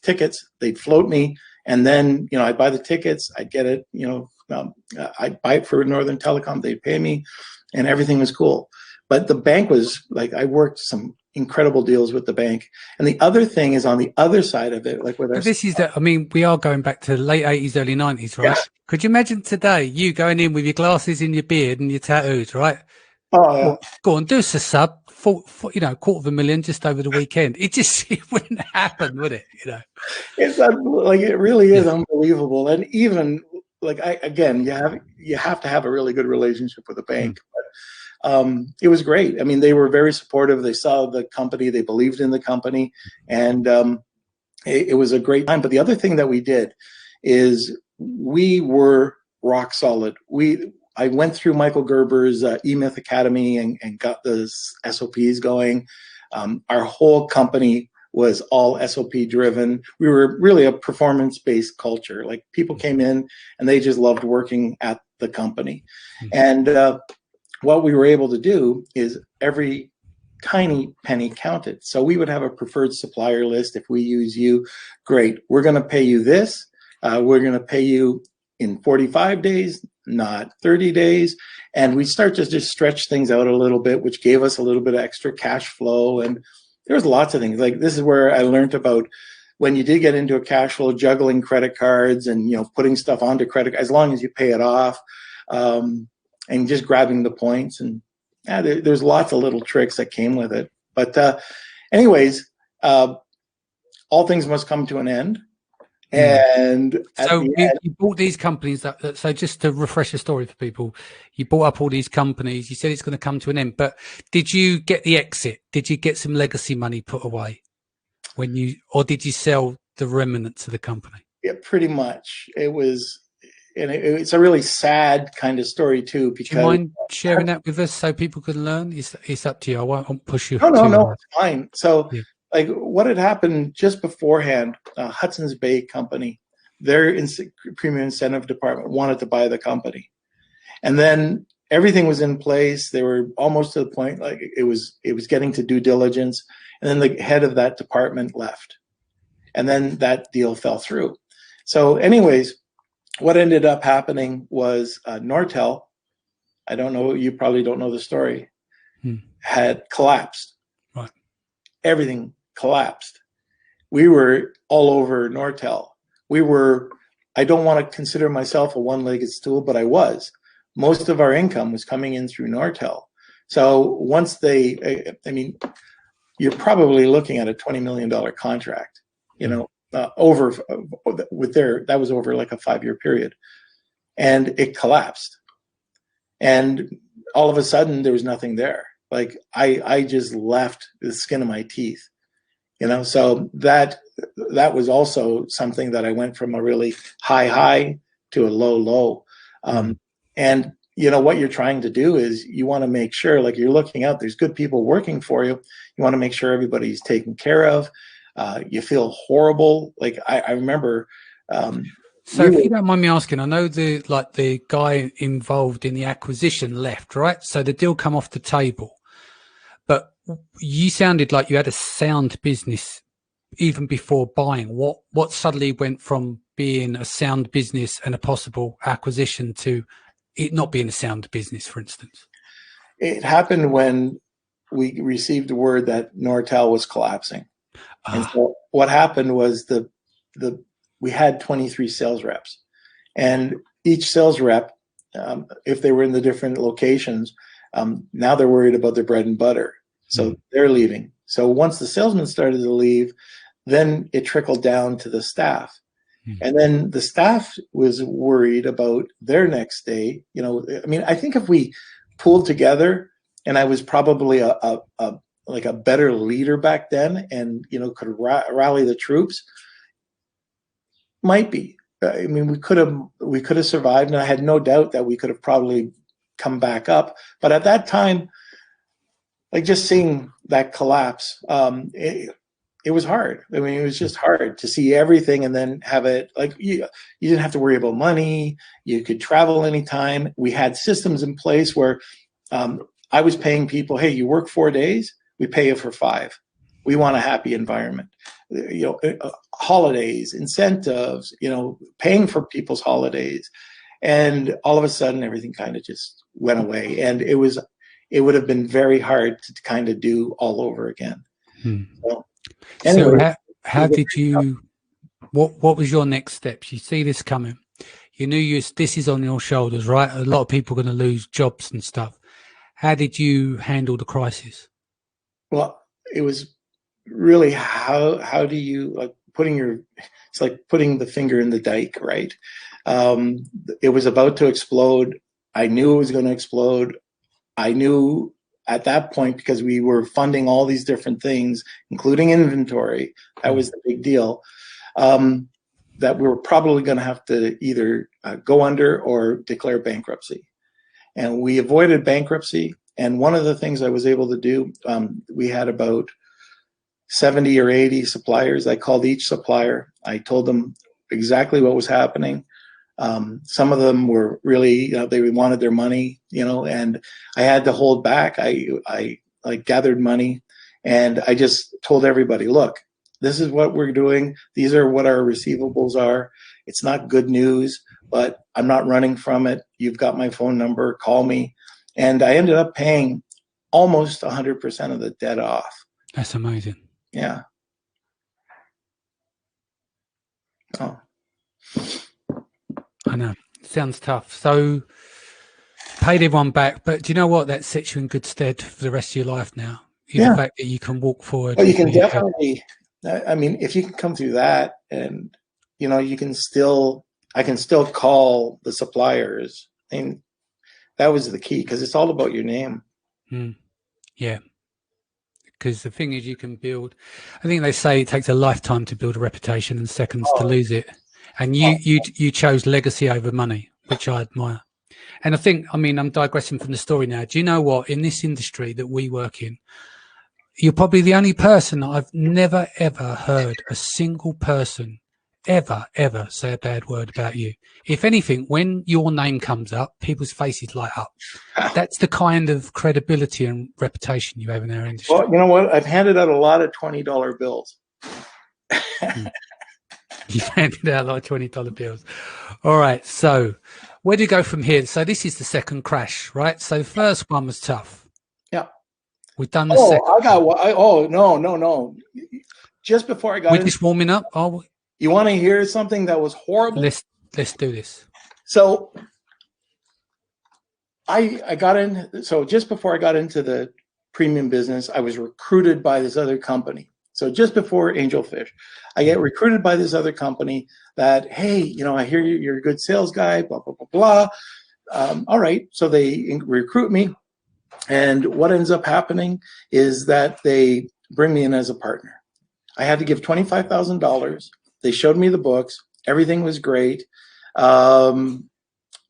[SPEAKER 2] tickets." They'd float me, and then I'd buy the tickets. I'd get it. I'd buy it for Northern Telecom. They'd pay me, and everything was cool. But the bank was I worked some incredible deals with the bank. And the other thing is on the other side of it,
[SPEAKER 1] we are going back to the late 80s, early 90s, right? Yeah. Could you imagine today you going in with your glasses in your beard and your tattoos, right?
[SPEAKER 2] Oh, yeah.
[SPEAKER 1] Go on, do us a sub, $250,000 just over the weekend. It wouldn't happen, would it?
[SPEAKER 2] It's it really is unbelievable. And even you have to have a really good relationship with the bank. It was great. I mean, they were very supportive. They saw the company, they believed in the company, and it was a great time. But the other thing that we did is we were rock solid. I went through Michael Gerber's eMyth Academy and got the SOPs going. Our whole company was all SOP driven. We were really a performance-based culture. People came in and they just loved working at the company. And what we were able to do is every tiny penny counted. So we would have a preferred supplier list. If we use you, great. We're going to pay you this. We're going to pay you in 45 days, not 30 days. And we start to just stretch things out a little bit, which gave us a little bit of extra cash flow. And there was lots of things. This is where I learned about when you did get into a cash flow, juggling credit cards and, putting stuff onto credit, as long as you pay it off. And just grabbing the points, and there's lots of little tricks that came with it. But anyways, all things must come to an end. And
[SPEAKER 1] so you bought these companies so just to refresh the story for people, you bought up all these companies, you said it's going to come to an end, but did you get the exit? Did you get some legacy money put away or did you sell the remnants of the company?
[SPEAKER 2] Yeah, pretty much. It was, and it's a really sad kind of story too, because.
[SPEAKER 1] Do you mind sharing that with us so people can learn? It's up to you. I won't push you.
[SPEAKER 2] No, it's fine. So like what had happened just beforehand, Hudson's Bay Company, their premium incentive department wanted to buy the company. And then everything was in place. They were almost to the point, like it was getting to due diligence. And then the head of that department left. And then that deal fell through. So anyways, what ended up happening was Nortel, I don't know, you probably don't know the story, had collapsed.
[SPEAKER 1] Right.
[SPEAKER 2] Everything collapsed. We were all over Nortel. I don't want to consider myself a one-legged stool, but I was. Most of our income was coming in through Nortel. So once you're probably looking at a $20 million contract, that was over like a 5-year period, and it collapsed. And all of a sudden there was nothing there. Like I just left the skin of my teeth, so that was also something that I went from a really high to a low. And what you're trying to do is you want to make sure, like, you're looking out, there's good people working for you. You want to make sure everybody's taken care of. You feel horrible. Like I remember.
[SPEAKER 1] So if you don't mind me asking, I know the guy involved in the acquisition left, right? So the deal come off the table, but you sounded like you had a sound business even before buying. What suddenly went from being a sound business and a possible acquisition to it not being a sound business, for instance?
[SPEAKER 2] It happened when we received word that Nortel was collapsing. And so what happened was we had 23 sales reps, and each sales rep, if they were in the different locations, now they're worried about their bread and butter. So they're leaving. So once the salesmen started to leave, then it trickled down to the staff. And then the staff was worried about their next day. I think if we pulled together, and I was probably a better leader back then, and could rally the troops, might be. We could have survived, and I had no doubt that we could have probably come back up. But at that time, like, just seeing that collapse, it was hard. It was just hard to see everything and then have it, like, you didn't have to worry about money. You could travel anytime. We had systems in place where I was paying people, hey, you work 4 days, we pay you for 5. We want a happy environment. Holidays, incentives, paying for people's holidays. And all of a sudden, everything kind of just went away. And it would have been very hard to kind of do all over again. So, anyway,
[SPEAKER 1] so how did you, what was your next steps? You see this coming. You knew this is on your shoulders, right? A lot of people are going to lose jobs and stuff. How did you handle the crisis?
[SPEAKER 2] Well, it was really how do you, like, it's like putting the finger in the dike, right? It was about to explode. I knew it was going to explode. I knew at that point, because we were funding all these different things, including inventory, that was the big deal, that we were probably going to have to either go under or declare bankruptcy. And we avoided bankruptcy. And one of the things I was able to do, we had about 70 or 80 suppliers. I called each supplier. I told them exactly what was happening. Some of them were really, they wanted their money, and I had to hold back. I gathered money, and I just told everybody, look, this is what we're doing. These are what our receivables are. It's not good news, but I'm not running from it. You've got my phone number. Call me. And I ended up paying almost 100% of the debt off.
[SPEAKER 1] That's amazing.
[SPEAKER 2] Yeah. Oh.
[SPEAKER 1] I know. Sounds tough. So paid everyone back, but do you know what? That sets you in good stead for the rest of your life now. The fact that you can walk forward.
[SPEAKER 2] Well, you can definitely, if you can come through that, and I can still call the suppliers. And that was the key, because it's all about your name.
[SPEAKER 1] Yeah. Because the thing is, you can build, I think they say it takes a lifetime to build a reputation and seconds to lose it. And you chose legacy over money, which I admire. And I think, I'm digressing from the story now. Do you know what? In this industry that we work in, you're probably the only person I've never, ever heard a single person ever say a bad word about you. If anything, when your name comes up, people's faces light up. That's the kind of credibility and reputation you have in our industry.
[SPEAKER 2] Well, you know what? I've handed out a lot of $20 bills.
[SPEAKER 1] You've handed out a lot of $20 bills. All right. So where do you go from here? So this is the second crash, right? So the first one was tough.
[SPEAKER 2] Yeah.
[SPEAKER 1] We've done the second.
[SPEAKER 2] I got one. No. Just before I got
[SPEAKER 1] We're just warming up. Oh,
[SPEAKER 2] you want to hear something that was horrible?
[SPEAKER 1] Let's do this.
[SPEAKER 2] So I got in. So just before I got into the premium business, I was recruited by this other company. So just before Angelfish, I get recruited by this other company that, hey, I hear you're a good sales guy, blah, blah, blah, blah. All right. So they recruit me. And what ends up happening is that they bring me in as a partner. I had to give $25,000. They showed me the books. Everything was great. I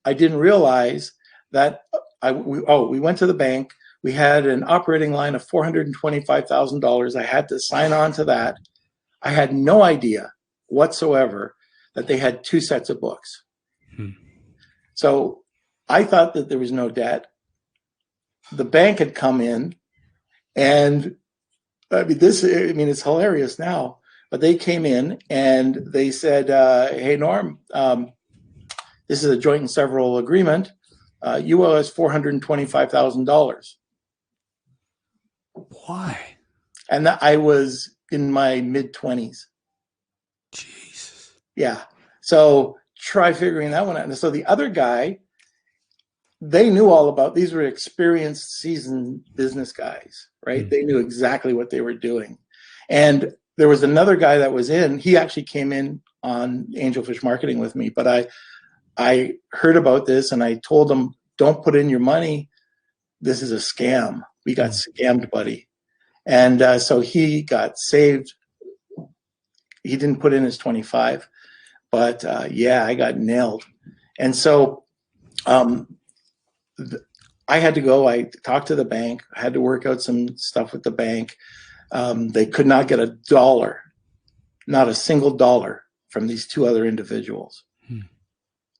[SPEAKER 2] didn't realize that we went to the bank. We had an operating line of $425,000. I had to sign on to that. I had no idea whatsoever that they had 2 sets of books. So I thought that there was no debt. The bank had come in, and it's hilarious now, but they came in and they said, hey, Norm, this is a joint and several agreement. You owe us $425,000.
[SPEAKER 1] Why?
[SPEAKER 2] And I was in my mid-20s.
[SPEAKER 1] Jesus.
[SPEAKER 2] Yeah. So try figuring that one out. And so the other guy, they knew all about, these were experienced, seasoned business guys, right? They knew exactly what they were doing. And there was another guy that was in, he actually came in on Angelfish Marketing with me, but I heard about this and I told him, don't put in your money. This is a scam. We got scammed, buddy. And so he got saved. He didn't put in his 25, but I got nailed. And so I had to go. I talked to the bank. I had to work out some stuff with the bank. They could not get a dollar, not a single dollar from these 2 other individuals.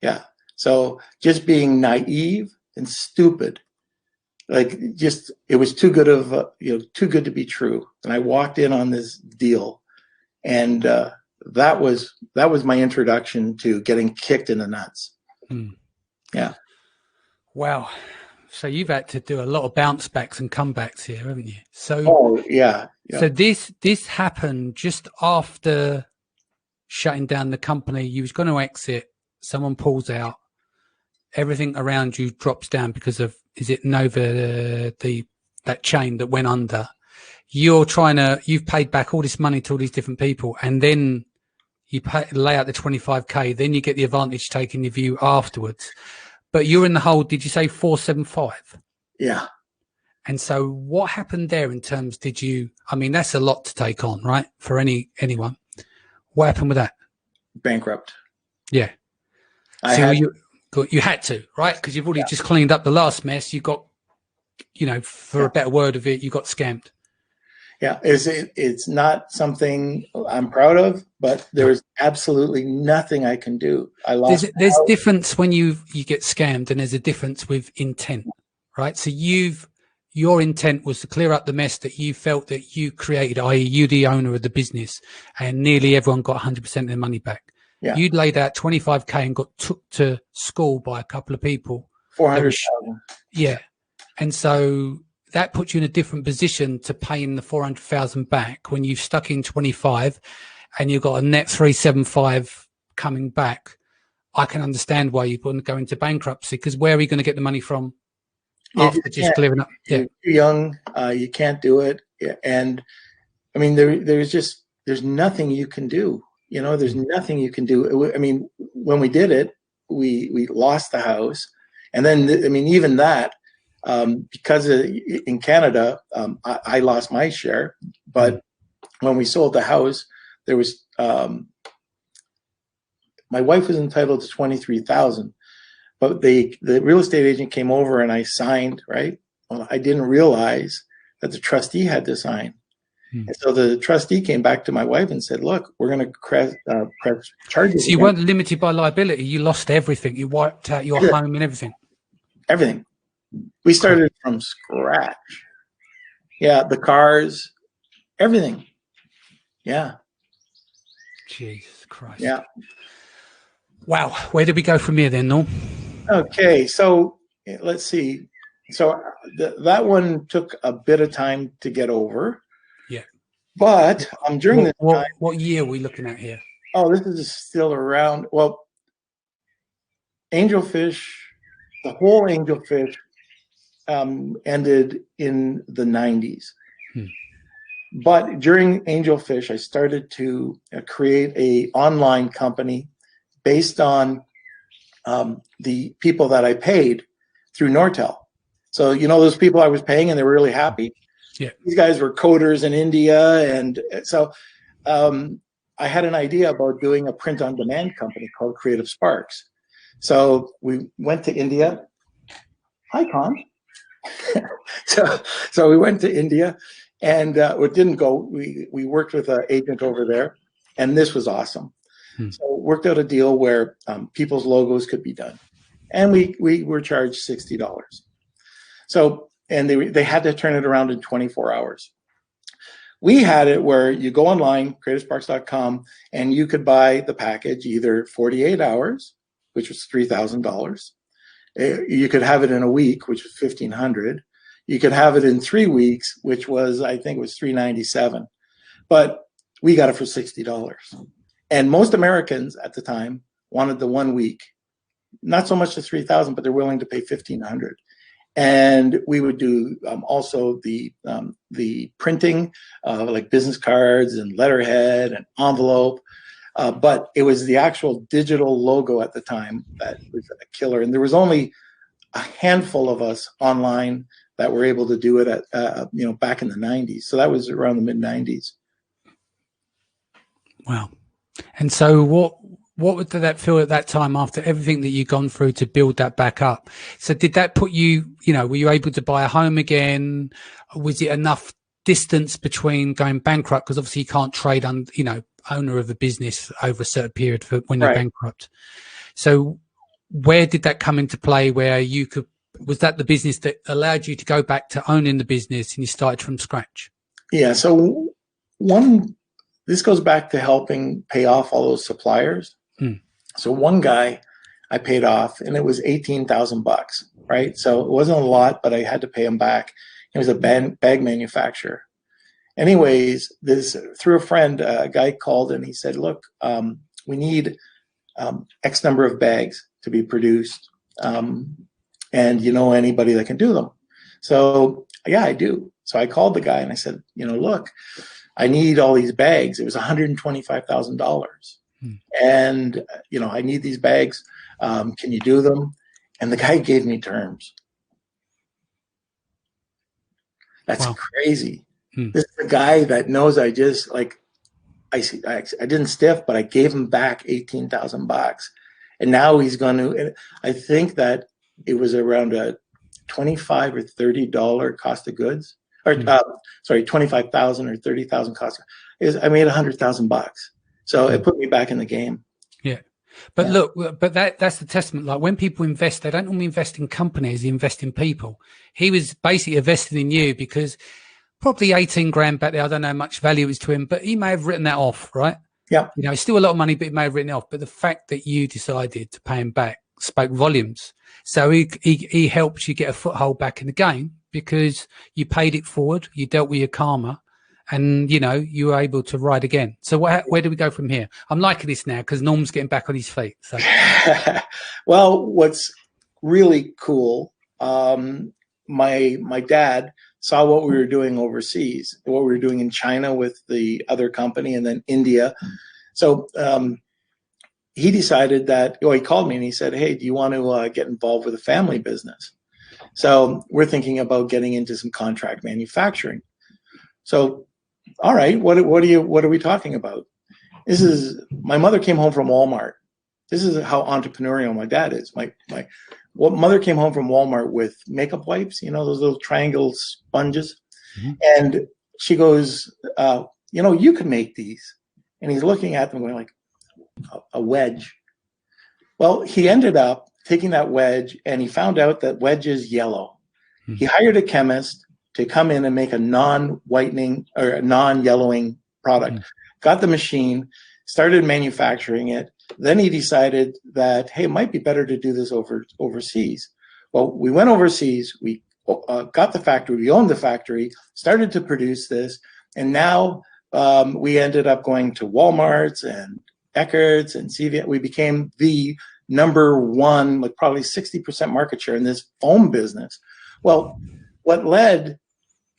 [SPEAKER 2] Yeah. So just being naive and stupid, it was too good too good to be true. And I walked in on this deal, and that was my introduction to getting kicked in the nuts. Yeah.
[SPEAKER 1] Wow. So you've had to do a lot of bounce backs and comebacks here, haven't you? So
[SPEAKER 2] yeah.
[SPEAKER 1] So this happened just after shutting down the company. You was going to exit. Someone pulls out. Everything around you drops down because of, is it Nova, that chain that went under? You've paid back all this money to all these different people, and then you lay out the 25K. Then you get the advantage taking your view afterwards. But you're in the hole, did you say 475?
[SPEAKER 2] Yeah.
[SPEAKER 1] And so what happened there in terms, that's a lot to take on, right? For anyone. What happened with that?
[SPEAKER 2] Bankrupt.
[SPEAKER 1] Yeah. You had to, right? Because you've already just cleaned up the last mess. You got, for a better word of it, you got scammed.
[SPEAKER 2] Yeah, it's not something I'm proud of, but there's absolutely nothing I can do. There's
[SPEAKER 1] a difference when you get scammed, and there's a difference with intent, right? So your intent was to clear up the mess that you felt that you created, i.e. you the owner of the business, and nearly everyone got 100% of their money back. Yeah. You'd laid out 25K and got took to school by a couple of people.
[SPEAKER 2] 400,000.
[SPEAKER 1] Yeah. And so that puts you in a different position to paying the 400,000 back when you've stuck in 25 and you've got a net 375 coming back. I can understand why you wouldn't go into bankruptcy, because where are you going to get the money from after just clearing up?
[SPEAKER 2] Yeah. You're young, you can't do it. And I mean, there's nothing you can do. You know, there's nothing you can do. I mean, when we did it, we lost the house. And then, I mean, even that, because in Canada, I lost my share. But when we sold the house, there was, my wife was entitled to $23,000, but the real estate agent came over and I signed, right? Well, I didn't realize that the trustee had to sign. And so the trustee came back to my wife and said, look, we're going to press charges.
[SPEAKER 1] So you weren't limited by liability. You lost everything. You wiped out your home and everything.
[SPEAKER 2] Everything. We started from scratch. Yeah, the cars, everything. Yeah.
[SPEAKER 1] Jesus Christ.
[SPEAKER 2] Yeah.
[SPEAKER 1] Wow. Where did we go from here then, Norm?
[SPEAKER 2] Okay, so let's see. So that one took a bit of time to get over.
[SPEAKER 1] Yeah.
[SPEAKER 2] But during this time.
[SPEAKER 1] What year are we looking at here?
[SPEAKER 2] Oh, this is still around. Well, Angelfish, the whole Angelfish ended in the 90s. But during Angelfish, I started to create a online company based on the people that I paid through Nortel. So, you know, those people I was paying and they were really happy.
[SPEAKER 1] Yeah.
[SPEAKER 2] These guys were coders in India. And so I had an idea about doing a print-on-demand company called Creative Sparks. So we went to India. Hi, Con. So we went to India, and it didn't go. We worked with an agent over there, and this was awesome. So worked out a deal where people's logos could be done, and we were charged $60. So, and they had to turn it around in 24 hours. We had it where you go online, creativesparks.com, and you could buy the package either 48 hours, which was $3,000. You could have it in a week, which was $1,500. You could have it in 3 weeks, which was, I think it was $397. But we got it for $60. And most Americans at the time wanted the 1 week, not so much the 3,000, but they're willing to pay 1,500. And we would do also the printing, like business cards and letterhead and envelope. But it was the actual digital logo at the time that was a killer. And there was only a handful of us online that were able to do it at, back in the 90s. So that was around the mid 90s.
[SPEAKER 1] Wow. And so what did that feel at that time after everything that you've gone through to build that back up? So did that put you, were you able to buy a home again? Was it enough distance between going bankrupt? Because obviously you can't trade on, owner of a business over a certain period for when you're bankrupt. So where did that come into play where you could, was that the business that allowed you to go back to owning the business and you started from scratch? Yeah.
[SPEAKER 2] So this goes back to helping pay off all those suppliers. So one guy I paid off and it was $18,000, right? So it wasn't a lot, but I had to pay him back. He was a bag manufacturer. Anyways, through a friend, a guy called and he said, look, we need X number of bags to be produced. And you know anybody that can do them? So yeah, I do. So I called the guy and I said, look, I need all these bags. It was $125,000. And, I need these bags. Can you do them? And the guy gave me terms. That's crazy. This is a guy that knows I just I didn't stiff, but I gave him back $18,000. And now he's going to, and I think that it was around a $25 or $30 cost of goods, or sorry, 25,000 or 30,000 cost. I made $100,000. So it put me back in the game.
[SPEAKER 1] Yeah. But look, but that's the testament. Like when people invest, they don't normally invest in companies, they invest in people. He was basically invested in you because probably 18 grand back there. I don't know how much value it was to him, but he may have written that off, right?
[SPEAKER 2] Yeah.
[SPEAKER 1] It's still a lot of money, but he may have written it off. But the fact that you decided to pay him back spoke volumes. So he helped you get a foothold back in the game because you paid it forward. You dealt with your karma. And, you were able to ride again. So where do we go from here? I'm liking this now because Norm's getting back on his feet. So.
[SPEAKER 2] Well, what's really cool, my dad saw what we were doing overseas, what we were doing in China with the other company and then India. So he decided that, he called me and he said, hey, do you want to get involved with a family business? So we're thinking about getting into some contract manufacturing. So, all right, what are we talking about? This is, my mother came home from Walmart. This is how entrepreneurial my dad is. My mother came home from Walmart with makeup wipes, those little triangle sponges. Mm-hmm. And she goes, you can make these. And he's looking at them going like, a wedge. Well, he ended up taking that wedge and he found out that wedge is yellow. Mm-hmm. He hired a chemist to come in and make a non-whitening or a non-yellowing product. Mm-hmm. Got the machine, started manufacturing it. Then he decided that, hey, it might be better to do this overseas. Well, we went overseas. We got the factory. We owned the factory, started to produce this. And now we ended up going to Walmart's and Eckert's and CVS. We became the number one, like probably 60% market share in this foam business. Well, what led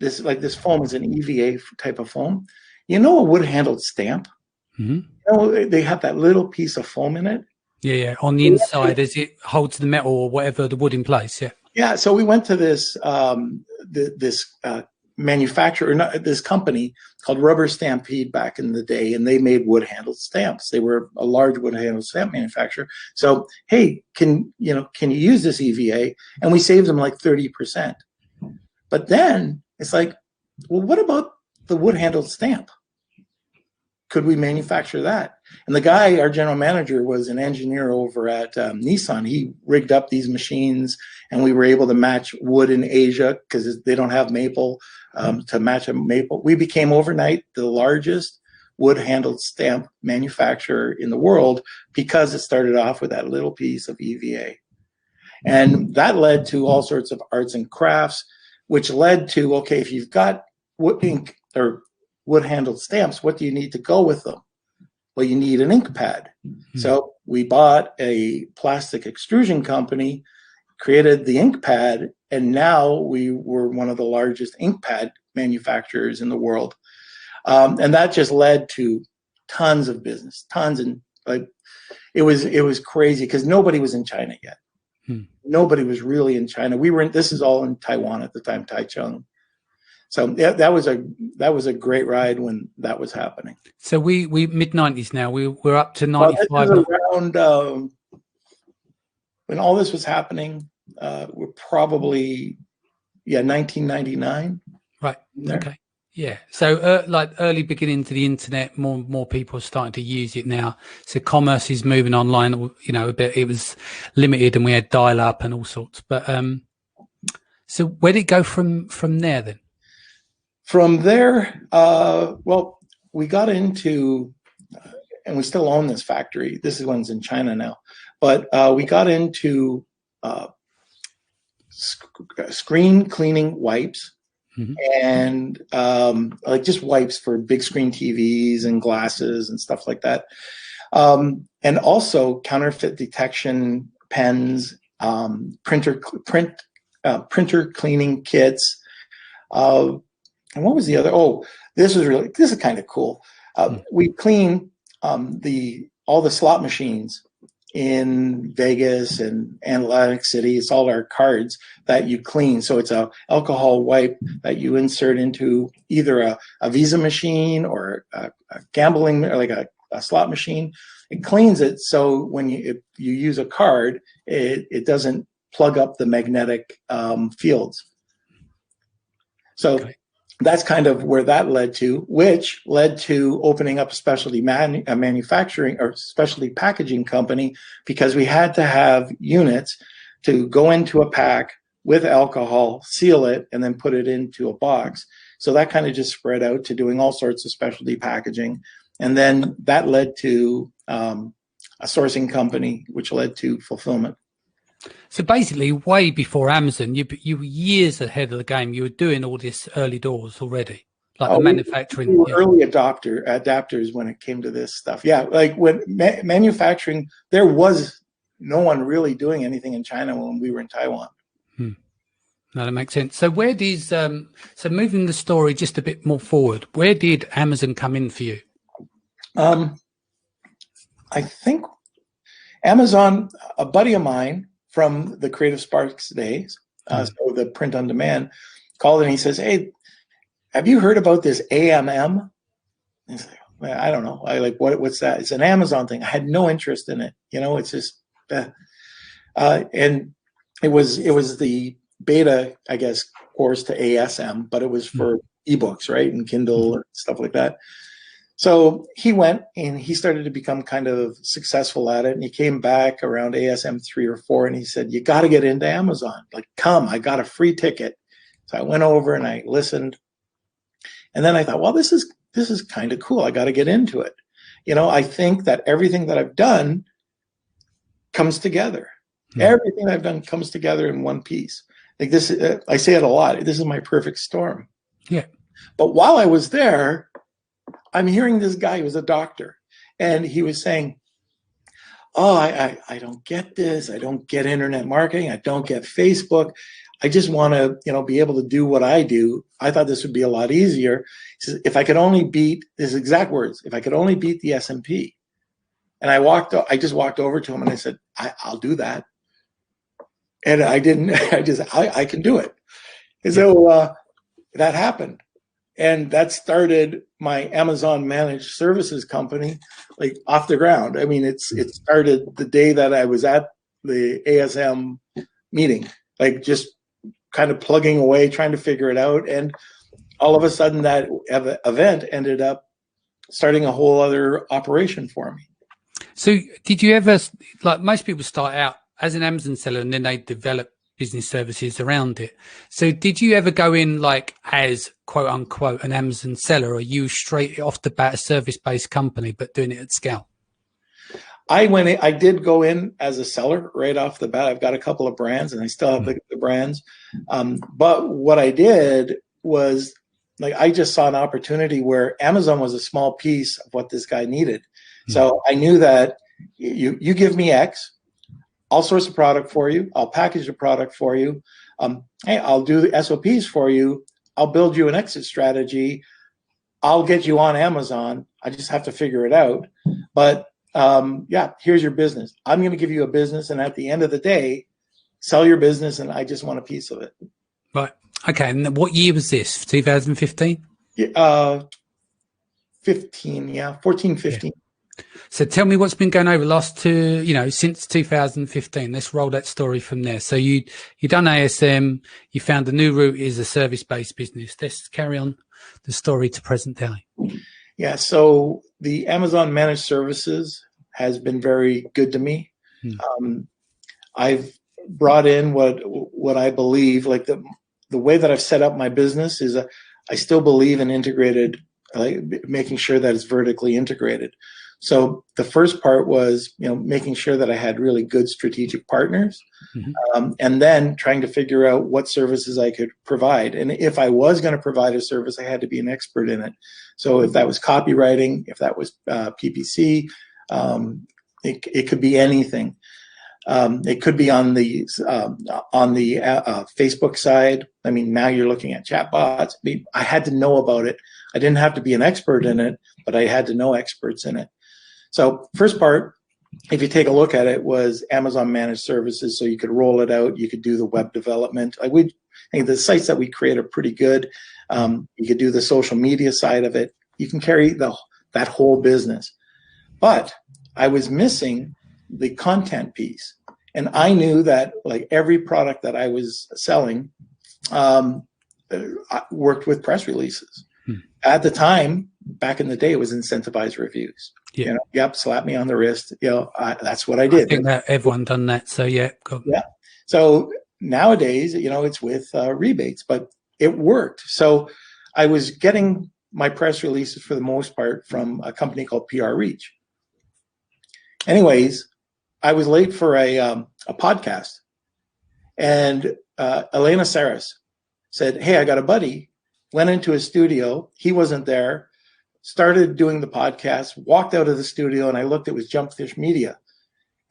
[SPEAKER 2] this, like this foam is an EVA type of foam. A wood-handled stamp? Mm-hmm. They have that little piece of foam in it.
[SPEAKER 1] Yeah. On the inside, as it holds the metal or whatever, the wood in place. Yeah.
[SPEAKER 2] Yeah. So we went to this manufacturer, this company called Rubber Stampede back in the day, and they made wood-handled stamps. They were a large wood-handled stamp manufacturer. So, hey, can you use this EVA? And we saved them like 30%. But then it's like, well, what about the wood-handled stamp? Could we manufacture that? And the guy, our general manager, was an engineer over at Nissan. He rigged up these machines, and we were able to match wood in Asia because they don't have maple to match a maple. We became overnight the largest wood-handled stamp manufacturer in the world because it started off with that little piece of EVA. And that led to all sorts of arts and crafts, which led to, okay, if you've got wood ink or wood-handled stamps, what do you need to go with them? Well, you need an ink pad. Mm-hmm. So we bought a plastic extrusion company, created the ink pad, and now we were one of the largest ink pad manufacturers in the world. And that just led to tons of business, and it was crazy because nobody was in China yet. Nobody was really in China. This is all in Taiwan at the time, Taichung. So yeah, that was a great ride when that was happening.
[SPEAKER 1] So we mid-90s now. We're up to 95.
[SPEAKER 2] Well, around when all this was happening. We're probably 1999.
[SPEAKER 1] Right. Okay. Yeah. So like early beginning to the internet, more people are starting to use it now. So commerce is moving online. A bit. It was limited, and we had dial-up and all sorts. But so where did it go from there then?
[SPEAKER 2] From there, we got into, and we still own this factory. This one's in China now, but we got into screen cleaning wipes, mm-hmm. and like just wipes for big screen TVs and glasses and stuff like that, and also counterfeit detection pens, printer cleaning kits. And what was the other? Oh, this is kind of cool. We clean all the slot machines in Vegas and Atlantic City. It's all our cards that you clean. So it's a alcohol wipe that you insert into either a Visa machine or a gambling, or like a slot machine. It cleans it so when you use a card, it doesn't plug up the magnetic fields. So. Okay. That's kind of where that led to, which led to opening up a specialty manufacturing or specialty packaging company, because we had to have units to go into a pack with alcohol, seal it, and then put it into a box. So that kind of just spread out to doing all sorts of specialty packaging. And then that led to a sourcing company, which led to fulfillment.
[SPEAKER 1] So basically, way before Amazon, you were years ahead of the game. You were doing all this early doors already, like the manufacturing.
[SPEAKER 2] We were early adapters when it came to this stuff. Yeah, like when manufacturing, there was no one really doing anything in China when we were in Taiwan.
[SPEAKER 1] No, that makes sense. So where does so moving the story just a bit more forward, where did Amazon come in for you?
[SPEAKER 2] I think Amazon, a buddy of mine from the Creative Sparks days, so the print on demand, called and he says, "Hey, have you heard about this AMM?" He's like, "I don't know. I like what's that?" It's an Amazon thing. I had no interest in it. It's just, and it was the beta, I guess, course to ASM, but it was for ebooks, right, and Kindle and stuff like that. So he went and he started to become kind of successful at it. And he came back around ASM 3 or 4 and he said, "You got to get into Amazon. Like, come, I got a free ticket." So I went over and I listened. And then I thought, well, this is kind of cool. I got to get into it. I think that everything that I've done comes together. Everything I've done comes together in one piece. Like this, I say it a lot. This is my perfect storm.
[SPEAKER 1] Yeah.
[SPEAKER 2] But while I was there, I'm hearing this guy who was a doctor, and he was saying, "Oh, I don't get this. I don't get internet marketing. I don't get Facebook. I just want to, be able to do what I do. I thought this would be a lot easier." He says, "If I could only beat," his exact words, "if I could only beat the S&P." And I just walked over to him and I said, I'll do that. And I didn't, I can do it. And so that happened. And that started my Amazon managed services company, like off the ground. I mean, it started the day that I was at the ASM meeting, like just kind of plugging away, trying to figure it out. And all of a sudden that event ended up starting a whole other operation for me.
[SPEAKER 1] So did you ever, like most people start out as an Amazon seller and then they develop business services around it. So did you ever go in like as quote unquote an Amazon seller, or are you straight off the bat a service-based company, but doing it at scale?
[SPEAKER 2] I did go in as a seller right off the bat. I've got a couple of brands and I still have the brands. But what I did was, like, I just saw an opportunity where Amazon was a small piece of what this guy needed. So I knew that you give me X, I'll source a product for you. I'll package a product for you. Hey, I'll do the SOPs for you. I'll build you an exit strategy. I'll get you on Amazon. I just have to figure it out. But yeah, here's your business. I'm going to give you a business. And at the end of the day, sell your business. And I just want a piece of it.
[SPEAKER 1] Right. Okay. And what year was this? 2015?
[SPEAKER 2] 15. Yeah. 14, 15.
[SPEAKER 1] Yeah. So tell me what's been going over since 2015. Let's roll that story from there. So you done ASM, you found a new route is a service-based business. Let's carry on the story to present day.
[SPEAKER 2] Yeah. So the Amazon managed services has been very good to me. I've brought in what I believe, like the way that I've set up my business is I still believe in integrated, making sure that it's vertically integrated. So the first part was, making sure that I had really good strategic partners, and then trying to figure out what services I could provide. And if I was going to provide a service, I had to be an expert in it. So if that was copywriting, if that was PPC, it could be anything. It could be on the Facebook side. I mean, now you're looking at chatbots. I had to know about it. I didn't have to be an expert in it, but I had to know experts in it. So first part, if you take a look at it, was Amazon managed services. So you could roll it out. You could do the web development. I think the sites that we create are pretty good. You could do the social media side of it. You can carry that whole business. But I was missing the content piece. And I knew that, like, every product that I was selling worked with press releases. At the time, back in the day, it was incentivized reviews.
[SPEAKER 1] Yeah.
[SPEAKER 2] Yep, slap me on the wrist. That's what I did.
[SPEAKER 1] I think that everyone done that. So yeah.
[SPEAKER 2] Yeah. So nowadays, it's with rebates, but it worked. So I was getting my press releases for the most part from a company called PR Reach. Anyways, I was late for a podcast, and Elena Saris said, "Hey, I got a buddy." Went into his studio. He wasn't there. Started doing the podcast. Walked out of the studio, and I looked. It was Jumpfish Media.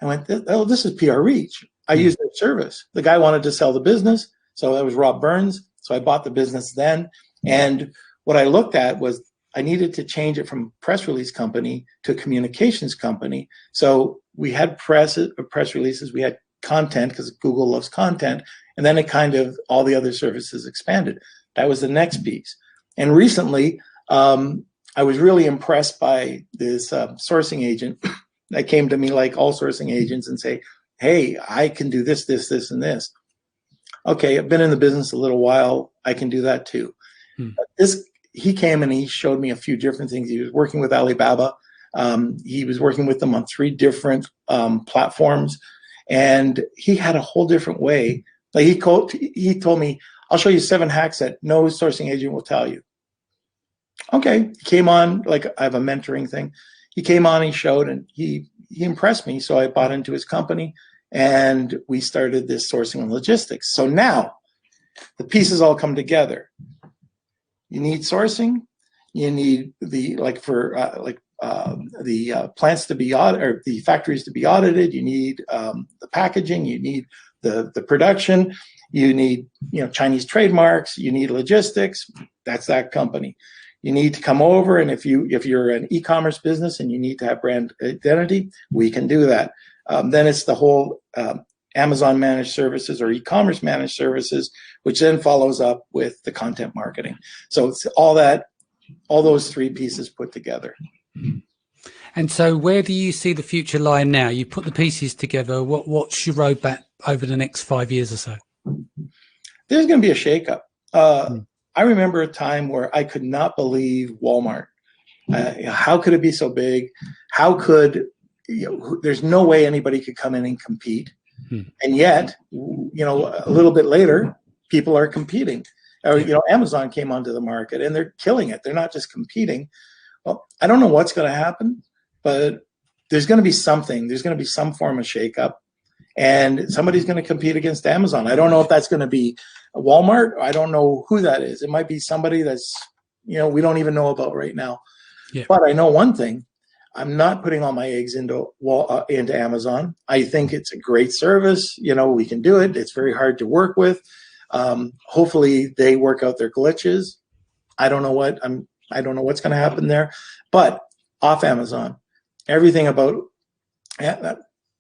[SPEAKER 2] I went, "Oh, this is PR Reach." I used their service. The guy wanted to sell the business, so that was Rob Burns. So I bought the business then. And what I looked at was I needed to change it from press release company to a communications company. So we had press releases, we had content because Google loves content, and then it kind of, all the other services expanded. That was the next piece. And recently, I was really impressed by this sourcing agent that came to me, like all sourcing agents, and say, hey, I can do this, this, this, and this. Okay, I've been in the business a little while. I can do that too. He came and he showed me a few different things. He was working with Alibaba. He was working with them on 3 different platforms. And he had a whole different way. Like he told me, I'll show you 7 hacks that no sourcing agent will tell you. Okay, he came on, like I have a mentoring thing. He came on, he showed, and he impressed me. So I bought into his company and we started this sourcing and logistics. So now the pieces all come together. You need sourcing, you need the, plants to be audited, or the factories to be audited. You need the packaging, you need the production, you need, Chinese trademarks, you need logistics. That's that company. You need to come over, and if you're an e-commerce business and you need to have brand identity, we can do that. Then it's the whole Amazon managed services or e-commerce managed services, which then follows up with the content marketing. So it's all those 3 pieces put together.
[SPEAKER 1] And so where do you see the future lying now? You put the pieces together. What's your roadmap over the next 5 years or so?
[SPEAKER 2] There's going to be a shakeup. I remember a time where I could not believe Walmart. How could it be so big? How could, there's no way anybody could come in and compete. And yet, a little bit later, people are competing. Amazon came onto the market and they're killing it. They're not just competing. Well, I don't know what's going to happen, but there's going to be something. There's going to be some form of shakeup, and somebody's going to compete against Amazon. I don't know if that's going to be Walmart. I don't know who that is. It might be somebody that's, we don't even know about right now. Yeah. But I know one thing. I'm not putting all my eggs into Amazon. I think it's a great service. We can do it. It's very hard to work with. Hopefully they work out their glitches. I don't know what's going to happen there. But off Amazon, everything about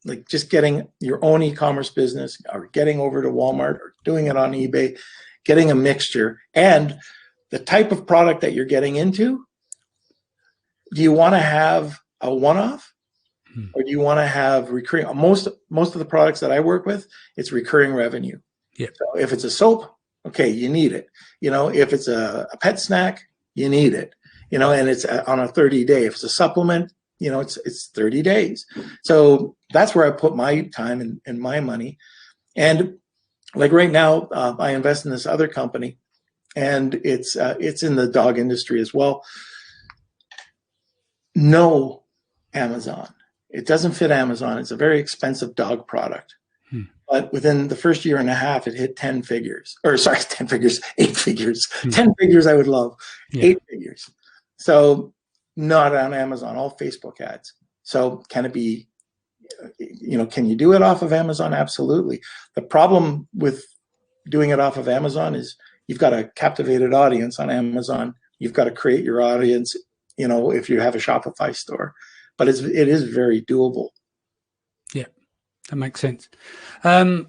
[SPEAKER 2] like just getting your own e-commerce business, or getting over to Walmart, or doing it on eBay, getting a mixture, and the type of product that you're getting into. Do you want to have a one-off, or do you want to have recurring? Most of the products that I work with, it's recurring revenue. Yeah. So if it's a soap, okay, you need it. If it's a pet snack, you need it. And it's on a 30-day. If it's a supplement, it's 30 days. So that's where I put my time and my money. And like right now, I invest in this other company, and it's in the dog industry as well. No Amazon. It doesn't fit Amazon. It's a very expensive dog product. But within the first year and a half, it hit 10 figures. Or sorry, 10 figures, 8 figures. 10 figures I would love. Yeah. 8 figures. So not on Amazon, all Facebook ads. So can it be, can you do it off of Amazon? Absolutely. The problem with doing it off of Amazon is you've got a captivated audience on Amazon. You've got to create your audience, if you have a Shopify store. But it is very doable. Yeah,
[SPEAKER 1] that makes sense. I've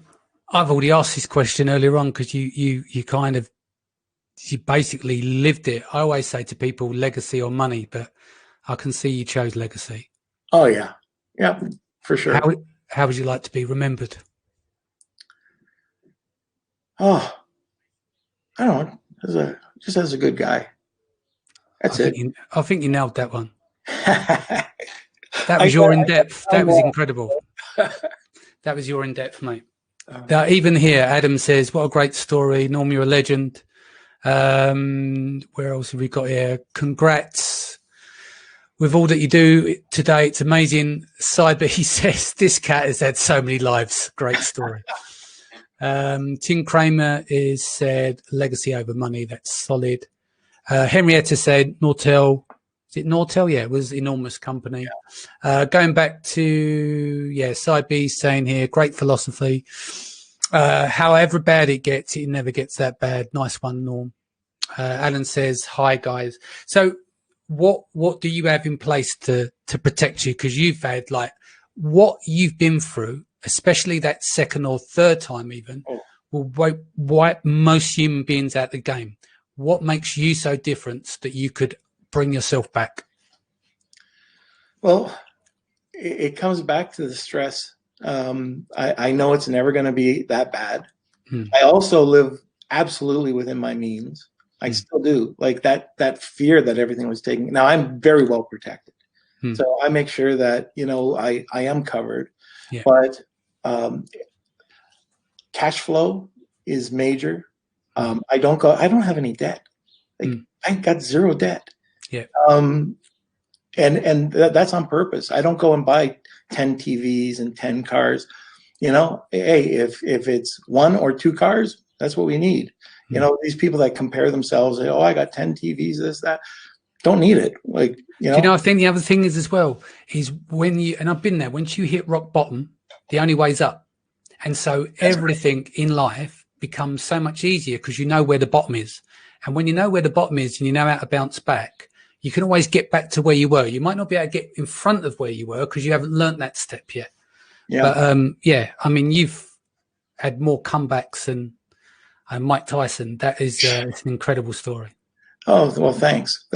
[SPEAKER 1] already asked this question earlier on because you basically lived it. I always say to people, legacy or money, but I can see you chose legacy.
[SPEAKER 2] Oh yeah, yeah, for sure.
[SPEAKER 1] How would you like to be remembered?
[SPEAKER 2] Oh, I don't know. Just as a good guy. That's it.
[SPEAKER 1] I think you nailed that one. That was your in-depth. That was incredible. That was your in-depth, mate. Even here, Adam says, what a great story. Norm, you're a legend. Where else have we got here? Congrats with all that you do today. It's amazing. Cyber, he says, this cat has had so many lives. Great story. Tim Kramer is said, legacy over money. That's solid. Henrietta said, Nortel. Is it Nortel? Yeah, it was enormous company. Yeah. Going back to, Side B saying here, great philosophy. However bad it gets, it never gets that bad. Nice one, Norm. Alan says, hi, guys. So what do you have in place to protect you? Because you've had like what you've been through, especially that second or third time even, will wipe most human beings out of the game. What makes you so different that you could bring yourself back?
[SPEAKER 2] Well, it comes back to the stress. I know it's never going to be that bad. I also live absolutely within my means. I still do. Like that fear that everything was taken. Now I'm very well protected. So I make sure that, I am covered. Yeah. But cash flow is major. I don't have any debt. Like I got zero debt.
[SPEAKER 1] Yeah.
[SPEAKER 2] And that's on purpose. I don't go and buy 10 TVs and 10 cars. Hey, if it's 1 or 2 cars, that's what we need. These people that compare themselves, say, I got 10 TVs, this, that, don't need it. Like,
[SPEAKER 1] I think the other thing is as well is when and I've been there, once you hit rock bottom, the only way's up. And so everything in life becomes so much easier because you know where the bottom is. And when you know where the bottom is and you know how to bounce back, you can always get back to where you were. You might not be able to get in front of where you were because you haven't learned that step yet. Yeah. But I mean, you've had more comebacks than Mike Tyson. That is it's an incredible story.
[SPEAKER 2] Oh, well, thanks.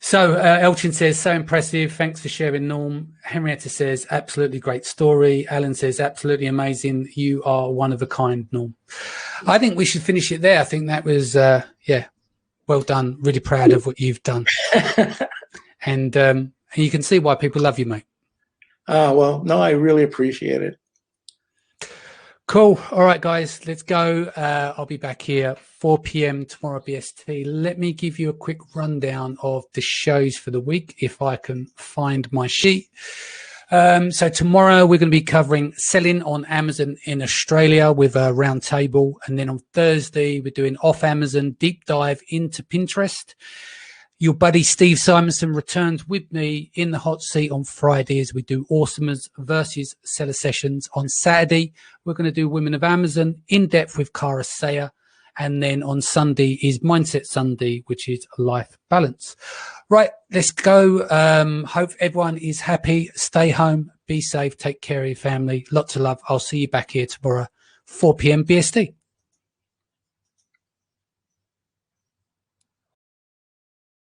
[SPEAKER 1] So Elchin says, so impressive. Thanks for sharing, Norm. Henrietta says, absolutely great story. Alan says, absolutely amazing. You are one of a kind, Norm. I think we should finish it there. I think that was, well done. Really proud of what you've done. And you can see why people love you, mate.
[SPEAKER 2] Well, no, I really appreciate it.
[SPEAKER 1] Cool. All right, guys, let's go. I'll be back here 4 p.m. tomorrow BST. Let me give you a quick rundown of the shows for the week, if I can find my sheet. So tomorrow we're going to be covering selling on Amazon in Australia with a round table. And then on Thursday, we're doing off Amazon deep dive into Pinterest. Your buddy Steve Simonson returns with me in the hot seat on Friday as we do Awesomers versus Seller Sessions. On Saturday, we're going to do Women of Amazon in depth with Cara Sayer. And then on Sunday is Mindset Sunday, which is life balance. Right, let's go. Hope everyone is happy. Stay home, be safe, take care of your family. Lots of love. I'll see you back here tomorrow, 4 p.m. BST.